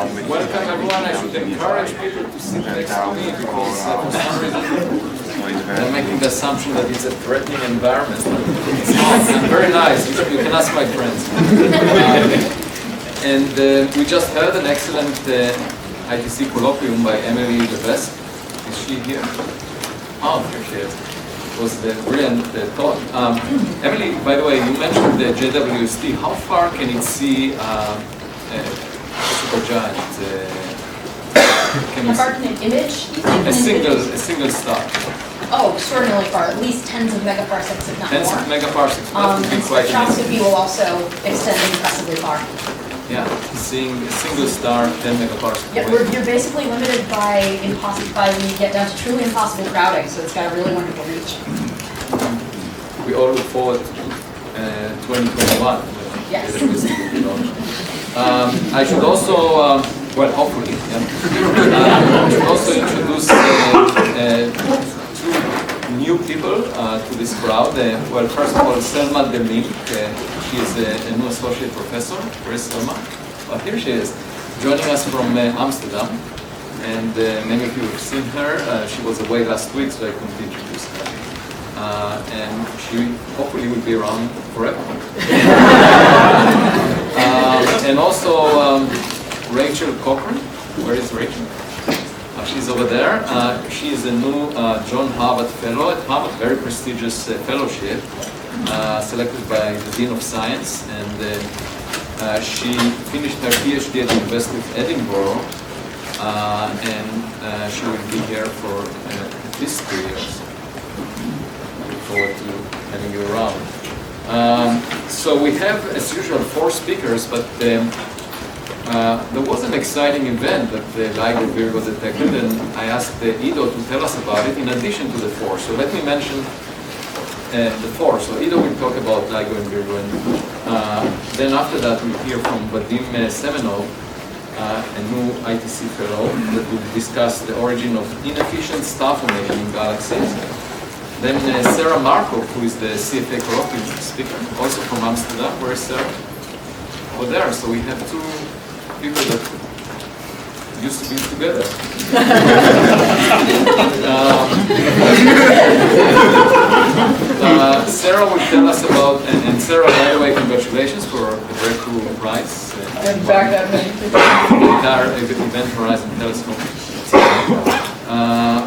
Welcome everyone. I should encourage people to sit next to me because for some reason they're making the assumption that it's a threatening environment. It's not. I'm very nice. You can ask my friends. We just heard an excellent ITC colloquium by Emily Levesque. Is she here? Oh, here she is. It was a brilliant talk. Emily, by the way, you mentioned the JWST. How far can it see supergiant? How far can an image? A single star. Oh, extraordinarily far. At least tens of megaparsecs, if not more. Tens of megaparsecs. That would be quite spectroscopy will also extend impressively far. Yeah, seeing a single star 10 megaparsecs. Yeah, you're basically limited by when you get down to truly impossible crowding, so it's got a really wonderful reach. We all look forward to 2021. Yes. I should also, well, hopefully, I should also introduce two new people to this crowd. Well, first of all, Selma Demink. She is a new associate professor. Where is Selma? Oh, here she is, joining us from Amsterdam. And many of you have seen her. She was away last week, so I couldn't introduce her. And she hopefully will be around forever. And also Rachel Cochran. Where is Rachel? She's over there. She is a new John Harvard Fellow at Harvard, very prestigious fellowship, selected by the Dean of Science. And she finished her PhD at the University of Edinburgh. And she will be here for at least 3 years. Look forward to having you around. So we have, as usual, 4 speakers, but there was an exciting event that the LIGO Virgo detected, and I asked Ido to tell us about it in addition to the 4. So let me mention the 4. So Ido will talk about LIGO and Virgo, and then after that we'll hear from Vadim Semenov, a new ITC fellow, that will discuss the origin of inefficient star formation in galaxies. Then Sera Markoff, who is the CFA colloquium speaker, also from Amsterdam. Where is Sera? Over there. So we have 2 people that used to be together. Sera will tell us about, and Sera, by the way, congratulations for the Breakthrough Prize. And back that many the entire Event Horizon Telescope.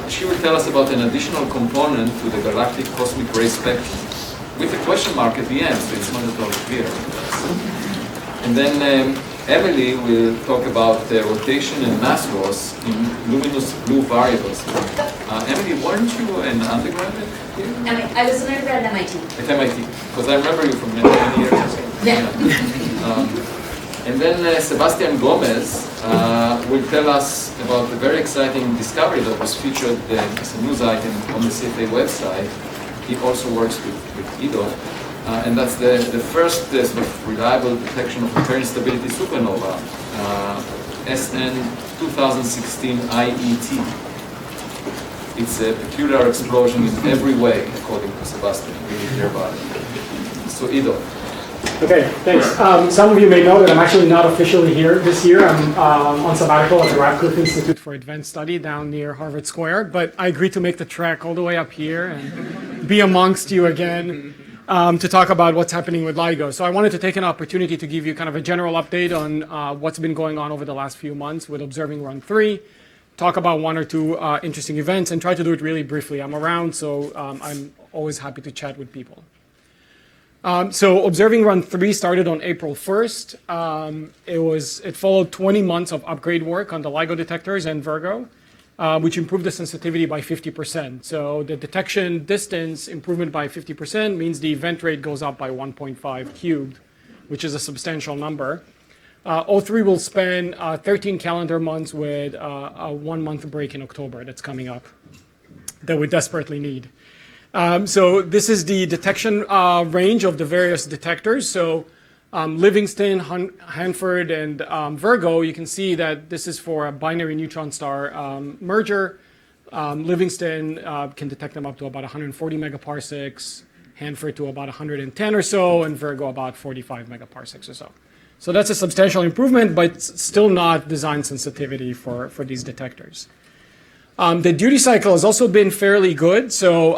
She will tell us about an additional component to the galactic cosmic ray spectrum, with a question mark at the end, so it's not at all clear. And then Emily will talk about the rotation and mass loss in luminous blue variables. Emily, weren't you an undergraduate here? I was an undergrad at MIT. At MIT, because I remember you from many years ago. Yeah. And then Sebastian Gomez will tell us about the very exciting discovery that was featured as a news item on the CFA website. He also works with Ido. And that's the first sort of reliable detection of a pair-instability supernova, SN 2016 IET. It's a peculiar explosion in every way, according to Sebastian. We will hear about it. So Ido. Okay, thanks. Some of you may know that I'm actually not officially here this year. I'm on sabbatical at the Radcliffe Institute for Advanced Study down near Harvard Square, but I agreed to make the trek all the way up here and be amongst you again to talk about what's happening with LIGO. So I wanted to take an opportunity to give you kind of a general update on what's been going on over the last few months with Observing Run 3, talk about 1 or 2 interesting events, and try to do it really briefly. I'm around, so I'm always happy to chat with people. So Observing Run 3 started on April 1st. It followed 20 months of upgrade work on the LIGO detectors and Virgo, which improved the sensitivity by 50%. So the detection distance improvement by 50% means the event rate goes up by 1.5 cubed, which is a substantial number. O3 will spend 13 calendar months with a 1-month break in October that's coming up that we desperately need. So this is the detection range of the various detectors. So Livingston, Hanford, and Virgo, you can see that this is for a binary neutron star merger. Livingston can detect them up to about 140 megaparsecs, Hanford to about 110 or so, and Virgo about 45 megaparsecs or so. So that's a substantial improvement, but still not design sensitivity for these detectors. The duty cycle has also been fairly good. So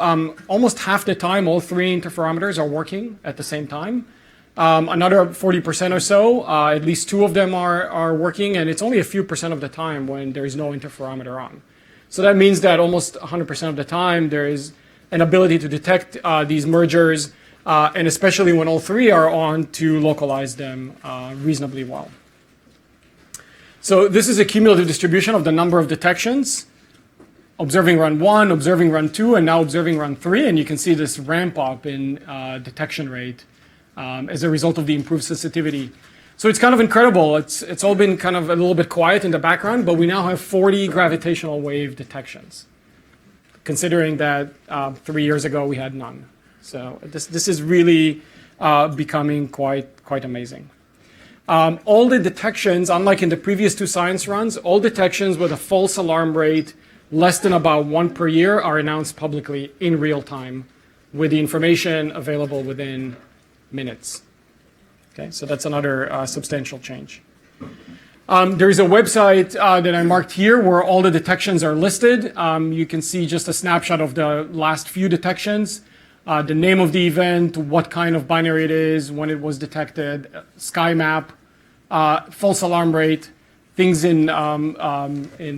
almost half the time, all three interferometers are working at the same time. Another 40% or so, at least two of them are working, and it's only a few percent of the time when there is no interferometer on. So that means that almost 100% of the time there is an ability to detect these mergers, and especially when all three are on, to localize them reasonably well. So this is a cumulative distribution of the number of detections, observing run 1, observing run 2, and now observing run 3, and you can see this ramp up in detection rate as a result of the improved sensitivity. So it's kind of incredible. It's all been kind of a little bit quiet in the background, but we now have 40 gravitational wave detections, considering that 3 years ago we had none. So this is really becoming quite amazing. All the detections, unlike in the previous two science runs, all detections with a false alarm rate less than about 1 per year are announced publicly in real time with the information available within minutes. Okay, so that's another substantial change. There is a website that I marked here where all the detections are listed. You can see just a snapshot of the last few detections, the name of the event, what kind of binary it is, when it was detected, sky map, false alarm rate. Things in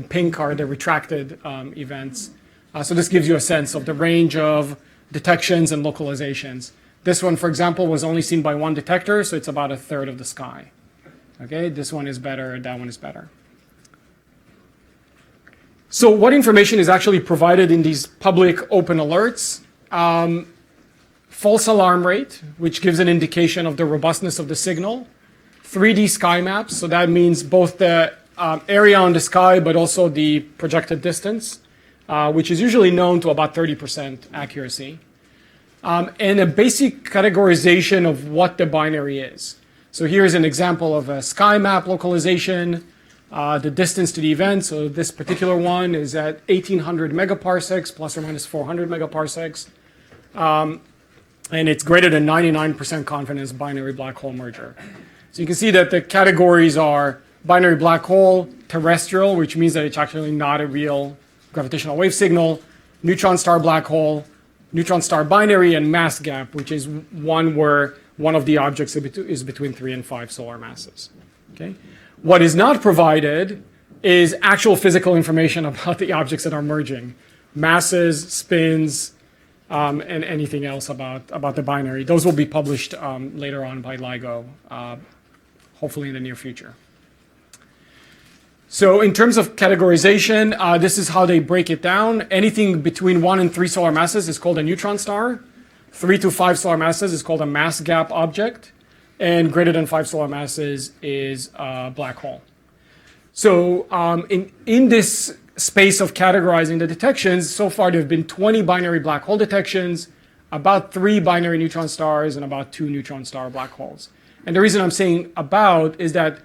pink are the retracted events. So this gives you a sense of the range of detections and localizations. This one, for example, was only seen by one detector, so it's about a third of the sky. Okay, this one is better, that one is better. So what information is actually provided in these public open alerts? False alarm rate, which gives an indication of the robustness of the signal. 3D sky maps, so that means both the area on the sky, but also the projected distance, which is usually known to about 30% accuracy. And a basic categorization of what the binary is. So here's an example of a sky map localization, the distance to the event. So this particular one is at 1800 megaparsecs, plus or minus 400 megaparsecs. And it's greater than 99% confidence binary black hole merger. So you can see that the categories are binary black hole, terrestrial, which means that it's actually not a real gravitational wave signal, neutron star black hole, neutron star binary, and mass gap, which is one where one of the objects is between 3 and 5 solar masses. Okay? What is not provided is actual physical information about the objects that are merging, masses, spins, and anything else about the binary. Those will be published later on by LIGO, hopefully in the near future. So in terms of categorization, this is how they break it down. Anything between 1 and 3 solar masses is called a neutron star. 3 to 5 solar masses is called a mass gap object. And greater than 5 solar masses is a black hole. So in this space of categorizing the detections, so far there have been 20 binary black hole detections, about 3 binary neutron stars, and about 2 neutron star black holes. And the reason I'm saying about is that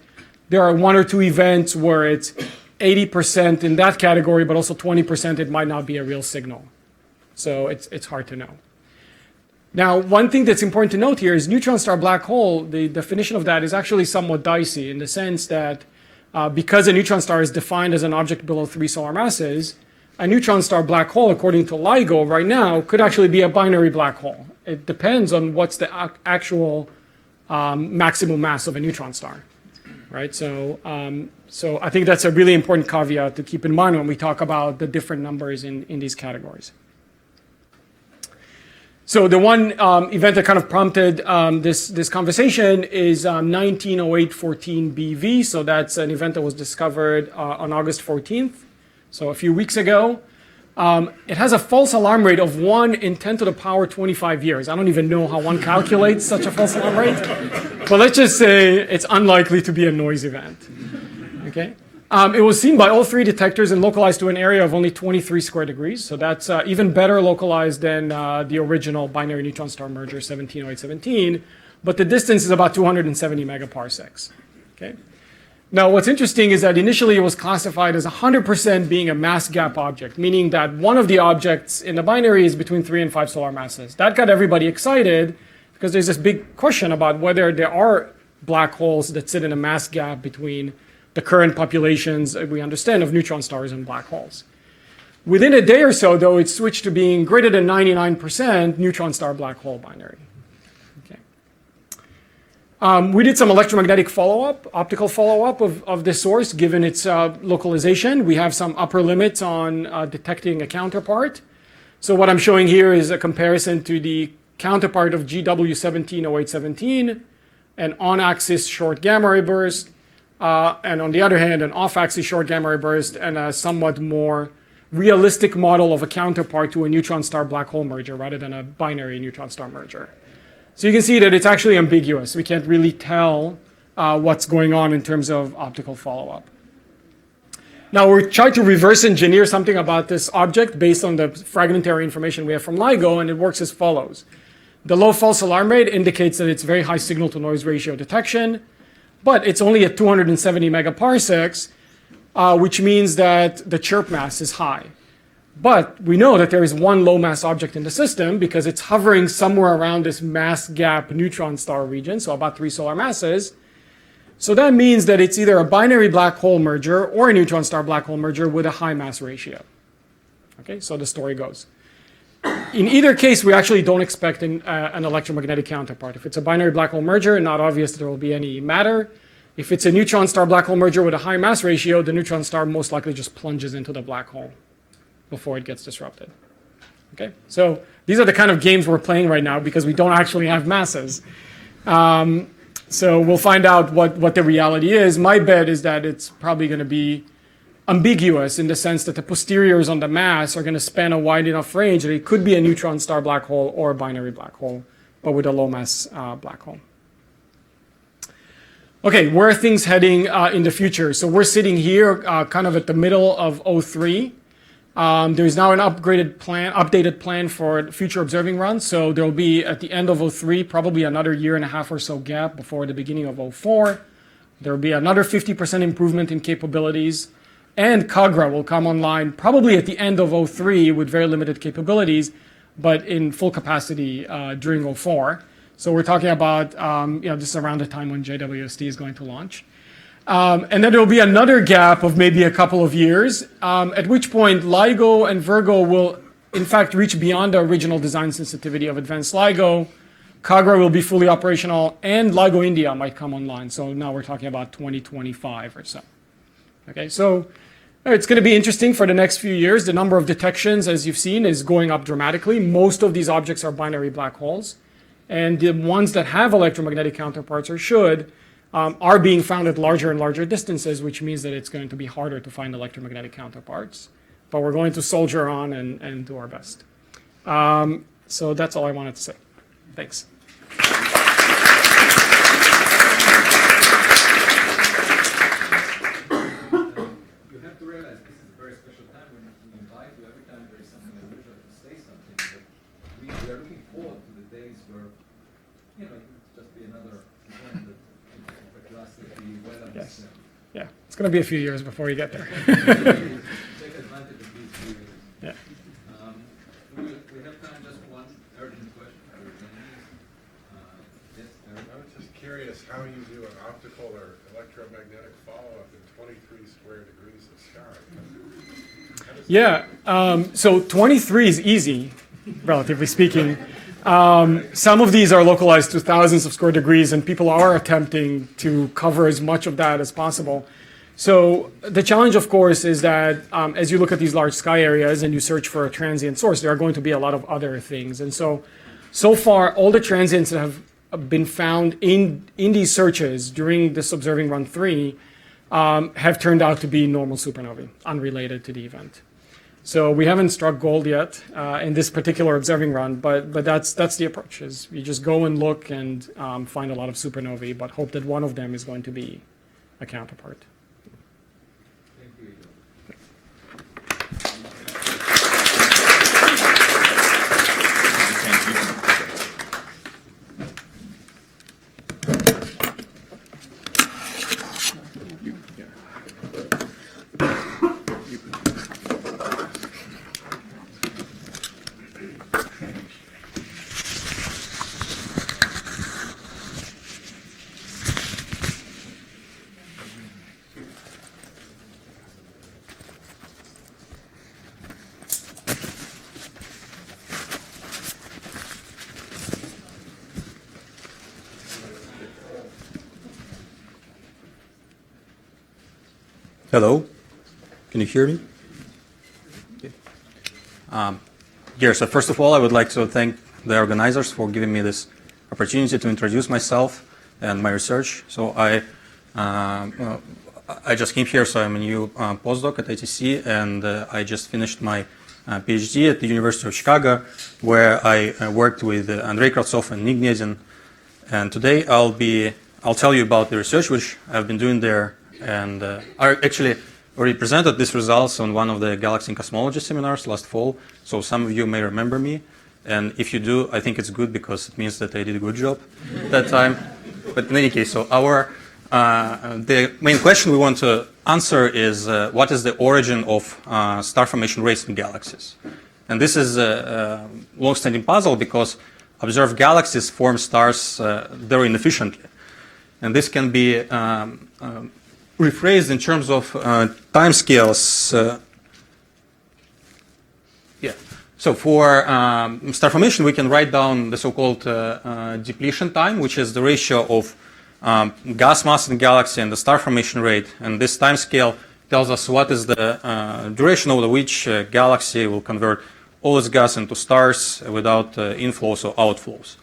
there are 1 or 2 events where it's 80% in that category, but also 20% it might not be a real signal. So it's hard to know. Now, one thing that's important to note here is neutron star black hole, the definition of that is actually somewhat dicey in the sense that because a neutron star is defined as an object below 3 solar masses, a neutron star black hole, according to LIGO right now, could actually be a binary black hole. It depends on what's the actual maximum mass of a neutron star. Right, so I think that's a really important caveat to keep in mind when we talk about the different numbers in these categories. So the one event that kind of prompted this conversation is 190814 BV. So that's an event that was discovered on August 14th, so a few weeks ago. It has a false alarm rate of 1 in 10 to the power 25 years. I don't even know how one calculates such a false alarm rate. But let's just say it's unlikely to be a noise event. Okay? It was seen by all 3 detectors and localized to an area of only 23 square degrees. So that's even better localized than the original binary neutron star merger 170817. But the distance is about 270 megaparsecs. Okay? Now, what's interesting is that initially it was classified as 100% being a mass gap object, meaning that one of the objects in the binary is between 3 and 5 solar masses. That got everybody excited because there's this big question about whether there are black holes that sit in a mass gap between the current populations we understand of neutron stars and black holes. Within a day or so, though, it switched to being greater than 99% neutron star black hole binary. Okay. We did some electromagnetic follow-up, optical follow-up of this source, given its localization. We have some upper limits on detecting a counterpart. So what I'm showing here is a comparison to the counterpart of GW170817, an on-axis short gamma ray burst, and on the other hand, an off-axis short gamma ray burst, and a somewhat more realistic model of a counterpart to a neutron star black hole merger rather than a binary neutron star merger. So you can see that it's actually ambiguous. We can't really tell what's going on in terms of optical follow-up. Now we're trying to reverse engineer something about this object based on the fragmentary information we have from LIGO, and it works as follows. The low false alarm rate indicates that it's very high signal to noise ratio detection, but it's only at 270 megaparsecs, which means that the chirp mass is high. But we know that there is one low mass object in the system because it's hovering somewhere around this mass gap neutron star region, so about 3 solar masses. So that means that it's either a binary black hole merger or a neutron star black hole merger with a high mass ratio. Okay, so the story goes. In either case, we actually don't expect an electromagnetic counterpart. If it's a binary black hole merger, not obvious that there will be any matter. If it's a neutron star black hole merger with a high mass ratio, the neutron star most likely just plunges into the black hole before it gets disrupted. Okay, so these are the kind of games we're playing right now because we don't actually have masses. So we'll find out what the reality is. My bet is that it's probably going to be ambiguous in the sense that the posteriors on the mass are going to span a wide enough range that it could be a neutron star black hole or a binary black hole, but with a low mass black hole. Okay, where are things heading in the future? So we're sitting here kind of at the middle of 03. There's now an updated plan for future observing runs. So there will be, at the end of 03, probably another year and a half or so gap before the beginning of 04. There will be another 50% improvement in capabilities. And Kagra will come online probably at the end of 03 with very limited capabilities, but in full capacity during 04. So we're talking about, this is around the time when JWST is going to launch. And then there will be another gap of maybe a couple of years, at which point LIGO and Virgo will, in fact, reach beyond the original design sensitivity of advanced LIGO. Kagra will be fully operational, and LIGO India might come online. So now we're talking about 2025 or so. Okay, so it's going to be interesting for the next few years. The number of detections, as you've seen, is going up dramatically. Most of these objects are binary black holes. And the ones that have electromagnetic counterparts, or should, are being found at larger and larger distances, which means that it's going to be harder to find electromagnetic counterparts. But we're going to soldier on and do our best. So that's all I wanted to say. Thanks. You have to realize this is a very special time when we invite you. Every time there is something unusual to say something. But we are looking forward to the days where, it could just be another event that yes. Yeah, it's going to be a few years before you get there. Take advantage of these few years. Yeah. We have time just one urgent question. Yes, Eric? I was just curious how you do an optical or electromagnetic follow-up in 23 square degrees of sky. Yeah, so 23 is easy, relatively speaking. Some of these are localized to thousands of square degrees, and people are attempting to cover as much of that as possible. So the challenge, of course, is that as you look at these large sky areas and you search for a transient source, there are going to be a lot of other things. And so far, all the transients that have been found in these searches during this observing run 3 have turned out to be normal supernovae, unrelated to the event. So we haven't struck gold yet in this particular observing run, but that's the approach. Is you just go and look and find a lot of supernovae, but hope that one of them is going to be a counterpart. Thank you, Ido. Hello, can you hear me? Yes, so first of all, I would like to thank the organizers for giving me this opportunity to introduce myself and my research. So I just came here, so I'm a new postdoc at ITC, and I just finished my PhD at the University of Chicago, where I worked with Andrei Kravtsov and Nick Gnezin. And today I'll tell you about the research which I've been doing there. And I actually already presented these results on one of the Galaxy and Cosmology seminars last fall, so some of you may remember me. And if you do, I think it's good because it means that I did a good job at that time. But in any case, so the main question we want to answer is what is the origin of star formation rates in galaxies? And this is a long-standing puzzle because observed galaxies form stars very inefficiently. And this can be rephrased in terms of timescales. So for star formation, we can write down the so-called depletion time, which is the ratio of gas mass in the galaxy and the star formation rate. And this time scale tells us what is the duration over which a galaxy will convert all its gas into stars without inflows or outflows.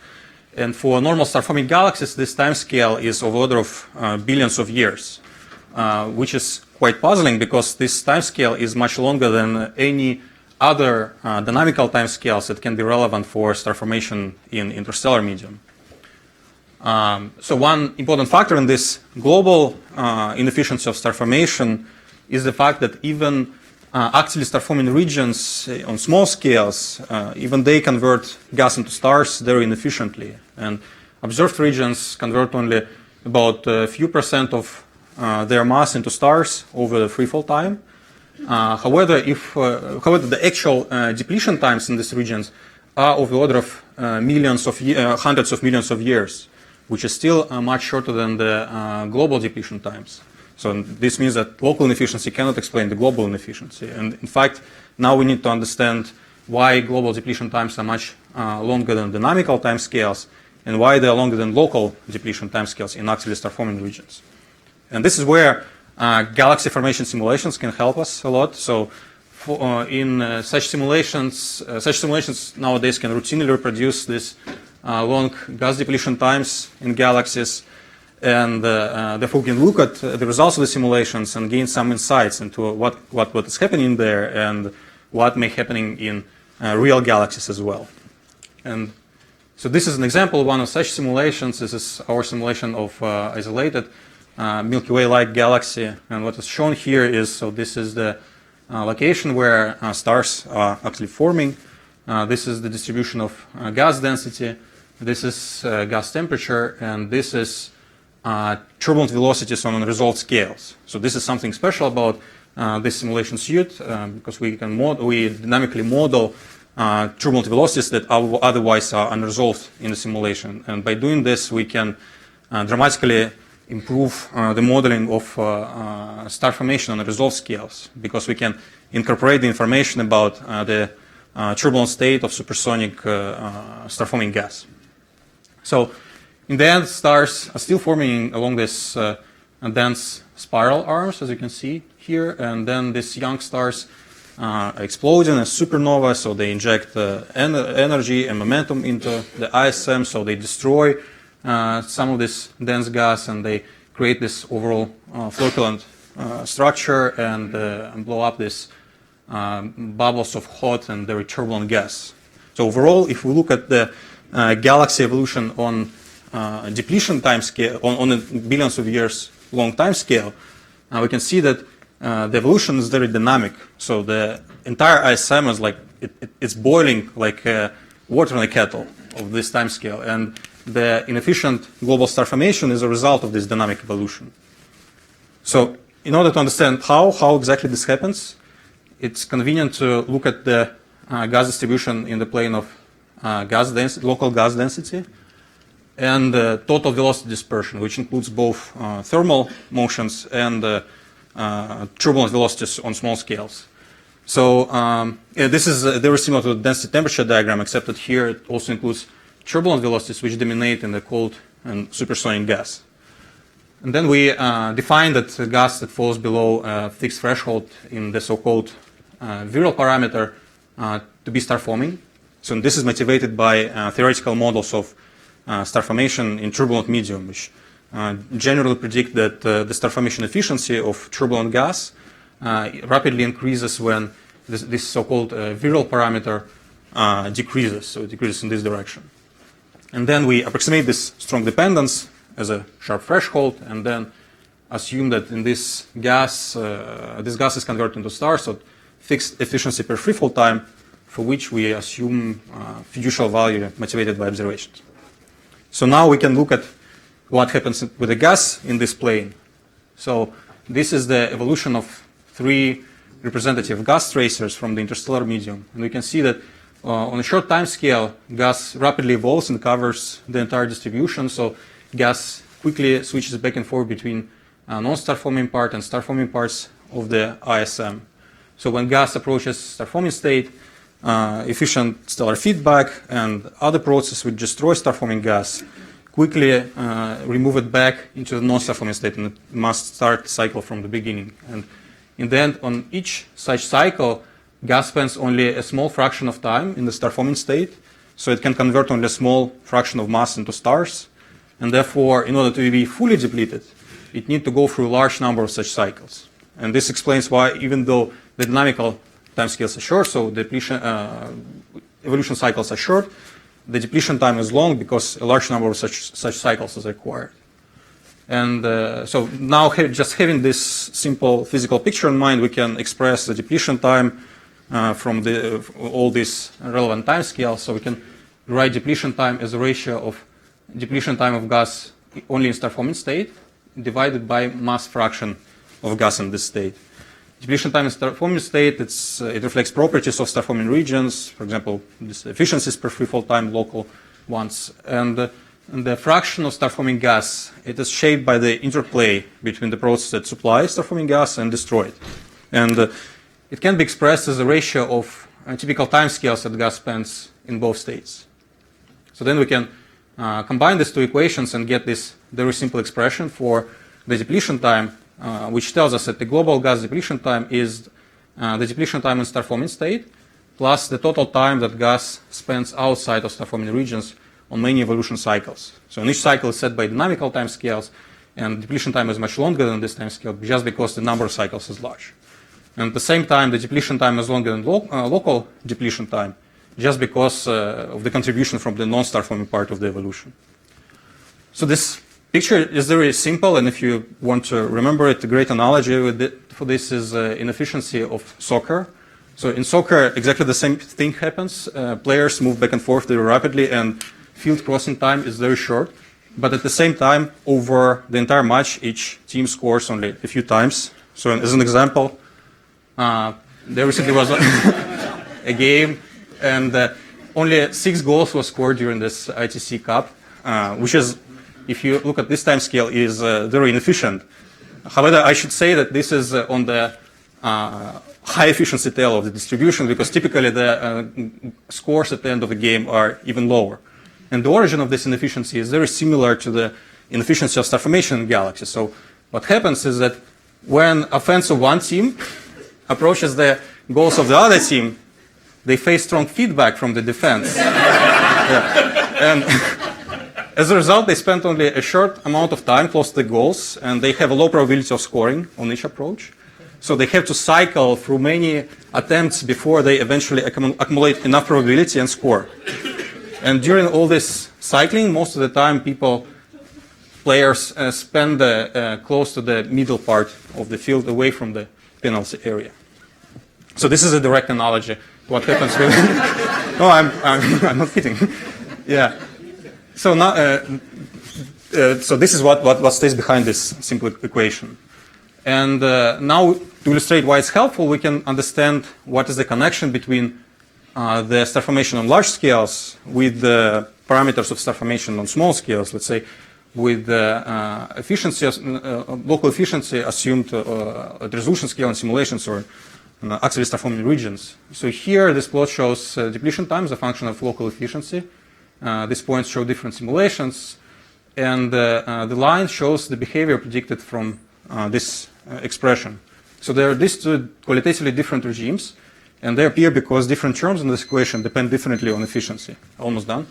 And for normal star-forming galaxies, this time scale is of order of billions of years, which is quite puzzling because this time scale is much longer than any other dynamical time scales that can be relevant for star formation in interstellar medium. So one important factor in this global inefficiency of star formation is the fact that even actively star-forming regions on small scales, even they convert gas into stars very inefficiently. And observed regions convert only about a few percent of their mass into stars over the freefall time. However, the actual depletion times in these regions are of the order of hundreds of millions of years, which is still much shorter than the global depletion times. So this means that local inefficiency cannot explain the global inefficiency. And in fact, now we need to understand why global depletion times are much longer than dynamical time scales and why they are longer than local depletion time scales in actively star-forming regions. And this is where galaxy formation simulations can help us a lot. So in such simulations nowadays can routinely reproduce these long gas depletion times in galaxies. And therefore we can look at the results of the simulations and gain some insights into what is happening there and what may be happening in real galaxies as well. And so this is an example of one of such simulations. This is our simulation of isolated Milky Way-like galaxy. And what is shown here is, so this is the location where stars are actually forming. This is the distribution of gas density. This is gas temperature. And this is turbulent velocities on unresolved scales. So this is something special about this simulation suite because we dynamically model turbulent velocities that otherwise are unresolved in the simulation. And by doing this, we can dramatically improve the modeling of star formation on resolved scales because we can incorporate the information about the turbulent state of supersonic star-forming gas. So in the end, stars are still forming along this dense spiral arms, as you can see here, and then these young stars explode in a supernova, so they inject energy and momentum into the ISM, so they destroy some of this dense gas and they create this overall flocculent structure and blow up these bubbles of hot and very turbulent gas. So overall, if we look at the galaxy evolution on depletion time scale, on a billions of years long time scale, we can see that the evolution is very dynamic. So the entire ISM is like, it's boiling like water in a kettle of this time scale. And the inefficient global star formation is a result of this dynamic evolution. So in order to understand how exactly this happens, it's convenient to look at the gas distribution in the plane of gas density, local gas density, and total velocity dispersion, which includes both thermal motions and turbulent velocities on small scales. So this is very similar to the density temperature diagram, except that here it also includes turbulent velocities, which dominate in the cold and supersonic gas. And then we define that a gas that falls below a fixed threshold in the so-called viral parameter to be star forming. So this is motivated by theoretical models of star formation in turbulent medium, which generally predict that the star formation efficiency of turbulent gas rapidly increases when this so-called viral parameter decreases. So it decreases in this direction. And then we approximate this strong dependence as a sharp threshold, and then assume that in this gas is converted into stars, so fixed efficiency per free-fall time, for which we assume fiducial value motivated by observations. So now we can look at what happens with the gas in this plane. So this is the evolution of 3 representative gas tracers from the interstellar medium. And we can see that on a short time scale, gas rapidly evolves and covers the entire distribution. So gas quickly switches back and forth between non-star forming part and star forming parts of the ISM. So when gas approaches star forming state, efficient stellar feedback and other processes which destroy star forming gas quickly remove it back into the non-star forming state, and it must start the cycle from the beginning. And in the end, on each such cycle, gas spends only a small fraction of time in the star forming state, so it can convert only a small fraction of mass into stars, and therefore, in order to be fully depleted, it needs to go through a large number of such cycles. And this explains why, even though the dynamical timescales are short, so depletion, evolution cycles are short, the depletion time is long because a large number of such cycles is required. And so now, just having this simple physical picture in mind, we can express the depletion time from all these relevant timescales. So we can write depletion time as a ratio of depletion time of gas only in star forming state divided by mass fraction of gas in this state. Depletion time in star forming state, it reflects properties of star forming regions, for example, this efficiencies per free fall time, local ones. And the fraction of star forming gas, it is shaped by the interplay between the process that supplies star forming gas and destroy it. And it can be expressed as a ratio of typical timescales that gas spends in both states. So then we can combine these 2 equations and get this very simple expression for the depletion time, which tells us that the global gas depletion time is the depletion time in star forming state plus the total time that gas spends outside of star forming regions on many evolution cycles. So each cycle is set by dynamical time scales, and depletion time is much longer than this time scale just because the number of cycles is large. And at the same time, the depletion time is longer than local depletion time just because of the contribution from the non-star forming part of the evolution. So this picture is very simple, and if you want to remember it, a great analogy for this is inefficiency of soccer. So in soccer, exactly the same thing happens. Players move back and forth very rapidly, and field crossing time is very short. But at the same time, over the entire match, each team scores only a few times. So as an example, there recently was a game, and only 6 goals were scored during this ITC Cup, which is, if you look at this time scale, is very inefficient. However, I should say that this is on the high efficiency tail of the distribution, because typically the scores at the end of the game are even lower. And the origin of this inefficiency is very similar to the inefficiency of star formation in galaxies. So what happens is that when offense of one team approaches the goals of the other team, they face strong feedback from the defense. And as a result, they spend only a short amount of time close to the goals, and they have a low probability of scoring on each approach. So they have to cycle through many attempts before they eventually accumulate enough probability and score. And during all this cycling, most of the time players spend close to the middle part of the field, away from the penalty area. So this is a direct analogy to what happens with... No, I'm not kidding. Yeah. So now, so this is what stays behind this simple equation. And now, to illustrate why it's helpful, we can understand what is the connection between the star formation on large scales with the parameters of star formation on small scales, let's say, with the efficiency, local efficiency assumed at resolution scale in simulations or actually star forming regions. So here, this plot shows depletion time as a function of local efficiency. These points show different simulations. and the line shows the behavior predicted from this expression. So there are these two qualitatively different regimes, and they appear because different terms in this equation depend differently on efficiency. Almost done.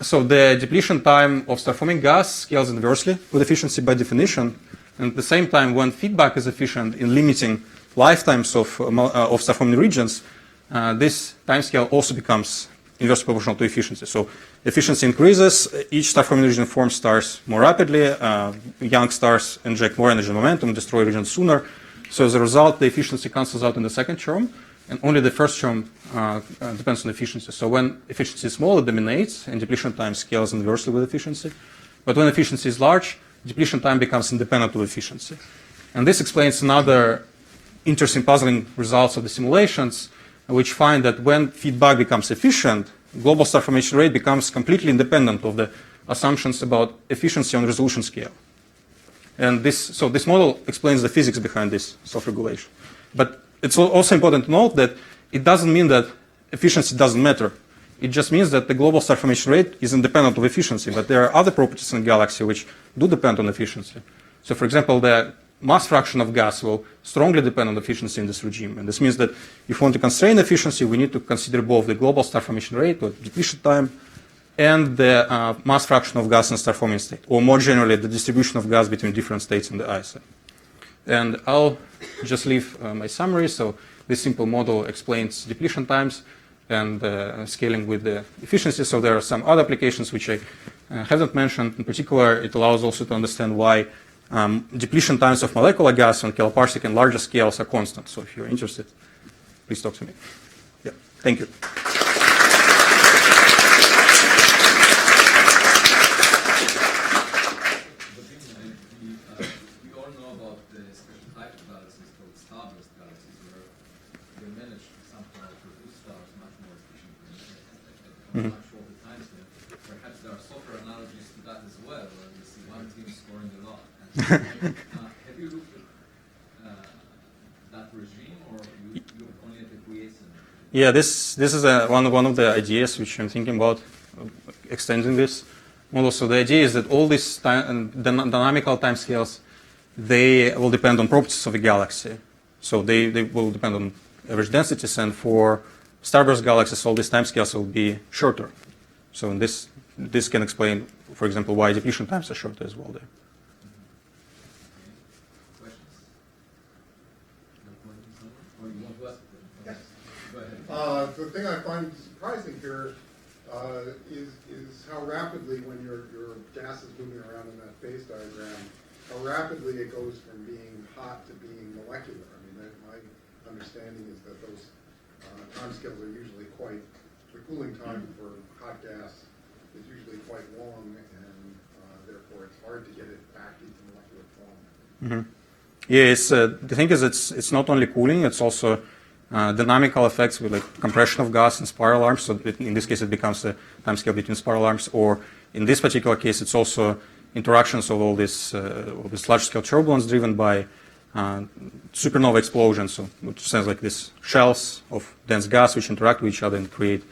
So the depletion time of star-forming gas scales inversely with efficiency by definition, and at the same time, when feedback is efficient in limiting lifetimes of star-forming regions, this time scale also becomes inversely proportional to efficiency. So efficiency increases, each star-forming region forms stars more rapidly, young stars inject more energy and momentum, destroy regions sooner. So as a result, the efficiency cancels out in the second term, and only the first term depends on efficiency. So when efficiency is small, it dominates, and depletion time scales inversely with efficiency. But when efficiency is large, depletion time becomes independent of efficiency. And this explains another interesting puzzling results of the simulations, which find that when feedback becomes efficient, global star formation rate becomes completely independent of the assumptions about efficiency on resolution scale. And this model explains the physics behind this self-regulation. But it's also important to note that it doesn't mean that efficiency doesn't matter. It just means that the global star formation rate is independent of efficiency, but there are other properties in the galaxy which do depend on efficiency. So for example, the mass fraction of gas will strongly depend on efficiency in this regime. And this means that if we want to constrain efficiency, we need to consider both the global star formation rate, or depletion time, and the mass fraction of gas in star forming state, or more generally, the distribution of gas between different states in the ISA. And I'll just leave my summary. So this simple model explains depletion times and scaling with the efficiency. So there are some other applications which I haven't mentioned. In particular, it allows also to understand why depletion times of molecular gas on kiloparsec and larger scales are constant. So if you're interested, please talk to me. Yeah, thank you. We all know about the special type of galaxies called starburst galaxies, where they manage somehow to produce stars much more efficiently at much shorter time scale. Perhaps there are software analogies to that as well, where you see one team scoring a lot. Have you looked at that regime, or you look only at the quiescent? Yeah, this is one of the ideas which I'm thinking about extending this model. So the idea is that all these dynamical timescales, they will depend on properties of the galaxy. So they will depend on average densities, and for starburst galaxies, all these timescales will be shorter. So in this can explain, for example, why depletion times are shorter as well there. The thing I find surprising here is how rapidly, when your gas is moving around in that phase diagram, how rapidly it goes from being hot to being molecular. I mean, my understanding is that those timescales are usually quite, the cooling time for hot gas is usually quite long, and therefore it's hard to get it back into molecular form. Mm-hmm. Yeah, the thing is, it's not only cooling; it's also dynamical effects with like compression of gas and spiral arms. So in this case, it becomes a timescale between spiral arms. Or in this particular case, it's also interactions of all this large-scale turbulence driven by supernova explosions. So which sounds like these shells of dense gas which interact with each other and create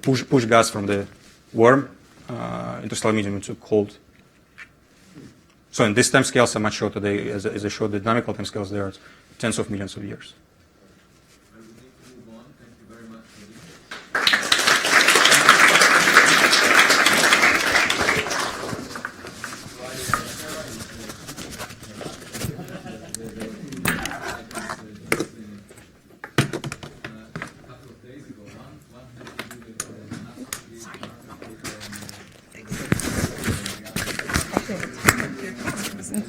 push gas from the warm interstellar medium into cold. So in these timescales are much shorter. As I showed, the dynamical timescales there are tens of millions of years.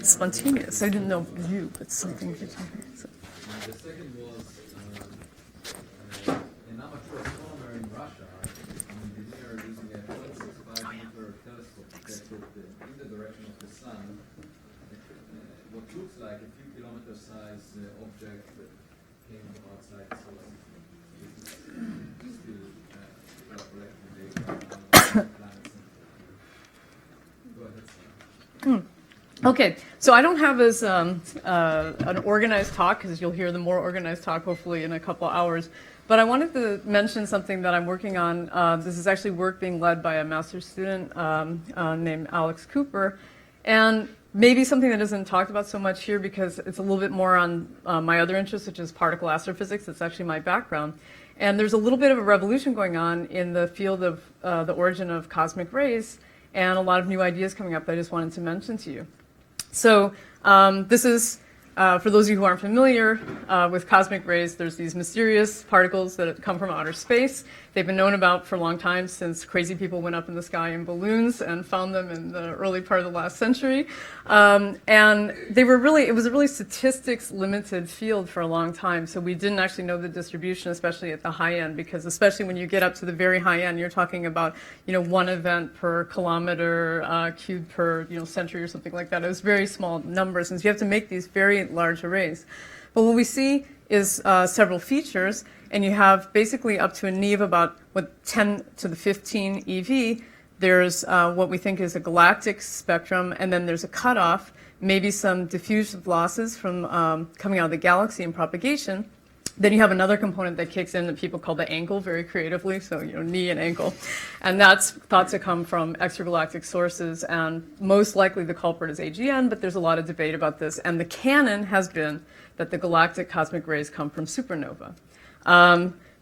Spontaneous. I didn't know it was you, but something did you hear? So. The second was an amateur astronomer in Russia, an engineer using a 0.65-meter telescope detected in the direction of the sun what looks like a few kilometer-sized object that came from outside the solar system. This is still collecting data on planets. Go ahead, Sarah. Okay, so I don't have as an organized talk, because you'll hear the more organized talk hopefully in a couple hours. But I wanted to mention something that I'm working on. This is actually work being led by a master's student named Alex Cooper. And maybe something that isn't talked about so much here because it's a little bit more on my other interest, which is particle astrophysics. That's actually my background. And there's a little bit of a revolution going on in the field of the origin of cosmic rays and a lot of new ideas coming up that I just wanted to mention to you. So this is, for those of you who aren't familiar with cosmic rays, there's these mysterious particles that come from outer space. They've been known about for a long time, since crazy people went up in the sky in balloons and found them in the early part of the last century. And they were really, it was a really statistics limited field for a long time. So we didn't actually know the distribution, especially at the high end, because especially when you get up to the very high end, you're talking about, one event per kilometer cubed per, century or something like that. It was very small numbers, and so you have to make these very large arrays. But what we see is several features, and you have basically up to a NE of about 10 to the 15 eV. There's what we think is a galactic spectrum, and then there's a cutoff, maybe some diffusive losses from coming out of the galaxy and propagation. Then you have another component that kicks in that people call the angle very creatively, so knee and ankle. And that's thought to come from extragalactic sources, and most likely the culprit is AGN, but there's a lot of debate about this. And the canon has been that the galactic cosmic rays come from supernova.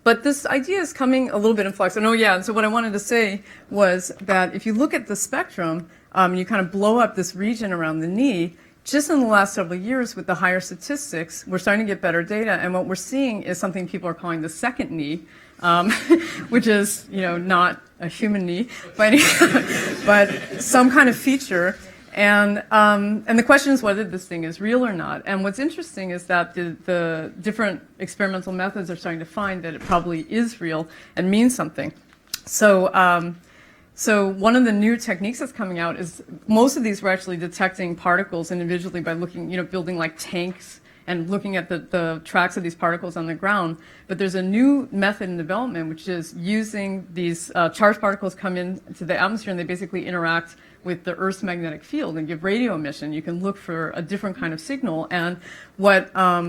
But this idea is coming a little bit in flux. And so what I wanted to say was that if you look at the spectrum, you kind of blow up this region around the knee, just in the last several years with the higher statistics, we're starting to get better data, and what we're seeing is something people are calling the second knee, which is, not a human knee, but some kind of feature. And the question is whether this thing is real or not. And what's interesting is that the different experimental methods are starting to find that it probably is real and means something. So one of the new techniques that's coming out is most of these were actually detecting particles individually by looking, building like tanks and looking at the tracks of these particles on the ground. But there's a new method in development, which is using these charged particles come into the atmosphere, and they basically interact with the Earth's magnetic field and give radio emission. You can look for a different kind of signal. And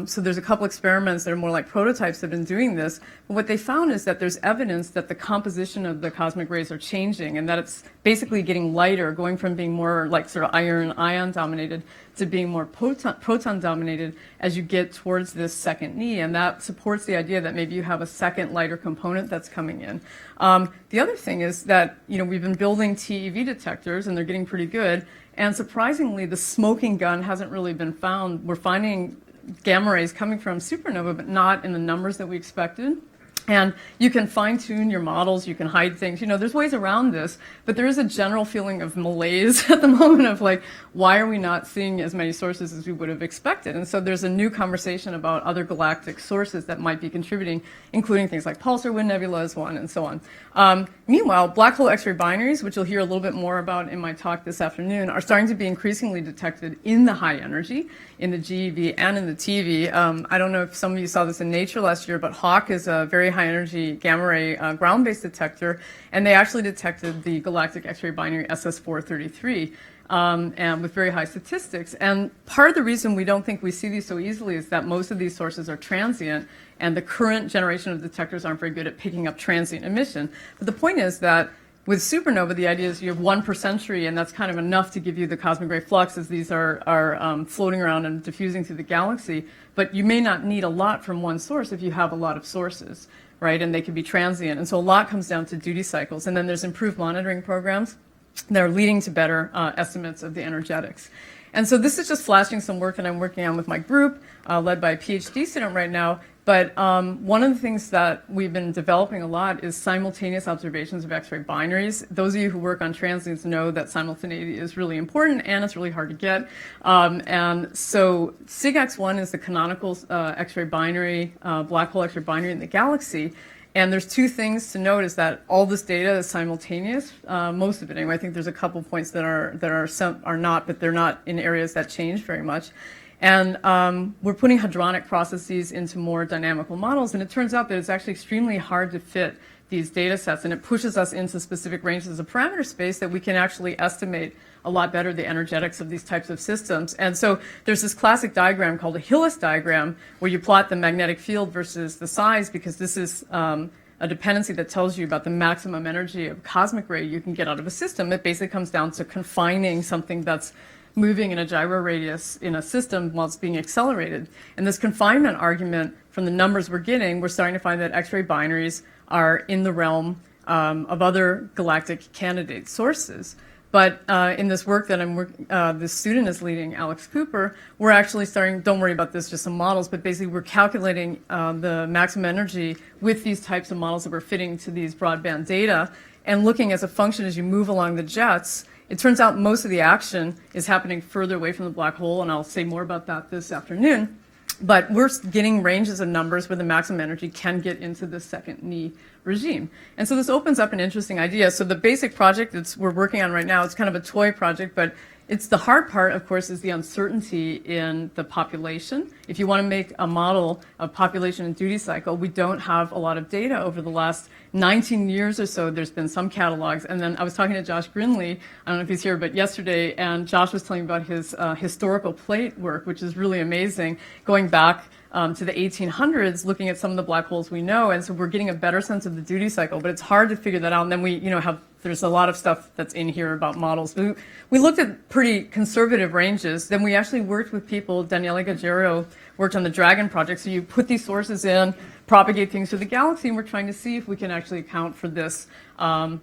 so there's a couple experiments that are more like prototypes that have been doing this. But what they found is that there's evidence that the composition of the cosmic rays are changing, and that it's basically getting lighter, going from being more like sort of iron ion dominated to being more proton dominated as you get towards this second knee. And that supports the idea that maybe you have a second lighter component that's coming in. The other thing is that, we've been building TeV detectors, and they're getting pretty good. And surprisingly, the smoking gun hasn't really been found. We're finding gamma rays coming from supernova, but not in the numbers that we expected. And you can fine-tune your models, you can hide things, there's ways around this, but there is a general feeling of malaise at the moment of like, why are we not seeing as many sources as we would have expected? And so there's a new conversation about other galactic sources that might be contributing, including things like pulsar wind nebula is one, and so on. Meanwhile, black hole X-ray binaries, which you'll hear a little bit more about in my talk this afternoon, are starting to be increasingly detected in the high energy, in the GeV and in the TeV. I don't know if some of you saw this in Nature last year, but HAWK is a very high energy gamma ray ground-based detector, and they actually detected the galactic X-ray binary SS433 and with very high statistics. And part of the reason we don't think we see these so easily is that most of these sources are transient, and the current generation of detectors aren't very good at picking up transient emission. But the point is that with supernova, the idea is you have one per century, and that's kind of enough to give you the cosmic ray flux as these are floating around and diffusing through the galaxy. But you may not need a lot from one source if you have a lot of sources, right? And they can be transient. And so a lot comes down to duty cycles. And then there's improved monitoring programs that are leading to better estimates of the energetics. And so this is just flashing some work that I'm working on with my group, led by a PhD student right now. But one of the things that we've been developing a lot is simultaneous observations of X-ray binaries. Those of you who work on transients know that simultaneity is really important, and it's really hard to get. And so SIGX-1 is the canonical X-ray binary, black hole X-ray binary in the galaxy. And there's two things to note is that all this data is simultaneous, most of it anyway. I think there's a couple points that are not, but they're not in areas that change very much. And we're putting hadronic processes into more dynamical models, and it turns out that it's actually extremely hard to fit these data sets, and it pushes us into specific ranges of parameter space that we can actually estimate a lot better the energetics of these types of systems. And so there's this classic diagram called a Hillis diagram, where you plot the magnetic field versus the size, because this is a dependency that tells you about the maximum energy of cosmic ray you can get out of a system. It basically comes down to confining something that's moving in a gyro radius in a system while it's being accelerated. And this confinement argument, from the numbers we're getting, we're starting to find that X-ray binaries are in the realm of other galactic candidate sources. But in this work that this student is leading, Alex Cooper, we're actually starting, don't worry about this, just some models, but basically we're calculating the maximum energy with these types of models that we're fitting to these broadband data, and looking as a function as you move along the jets. It turns out most of the action is happening further away from the black hole, and I'll say more about that this afternoon. But we're getting ranges of numbers where the maximum energy can get into the second knee regime. And so this opens up an interesting idea. So the basic project that we're working on right now, it's kind of a toy project, but it's the hard part, of course, is the uncertainty in the population. If you want to make a model of population and duty cycle, we don't have a lot of data over the last 19 years or so. There's been some catalogs. And then I was talking to Josh Grinley, I don't know if he's here, but yesterday, and Josh was telling me about his historical plate work, which is really amazing, going back to the 1800s, looking at some of the black holes we know. And so we're getting a better sense of the duty cycle, but it's hard to figure that out. And then we, there's a lot of stuff that's in here about models. We looked at pretty conservative ranges. Then we actually worked with people. Daniele Gaggero worked on the Dragon project. So you put these sources in, propagate things through the galaxy, and we're trying to see if we can actually account for this component.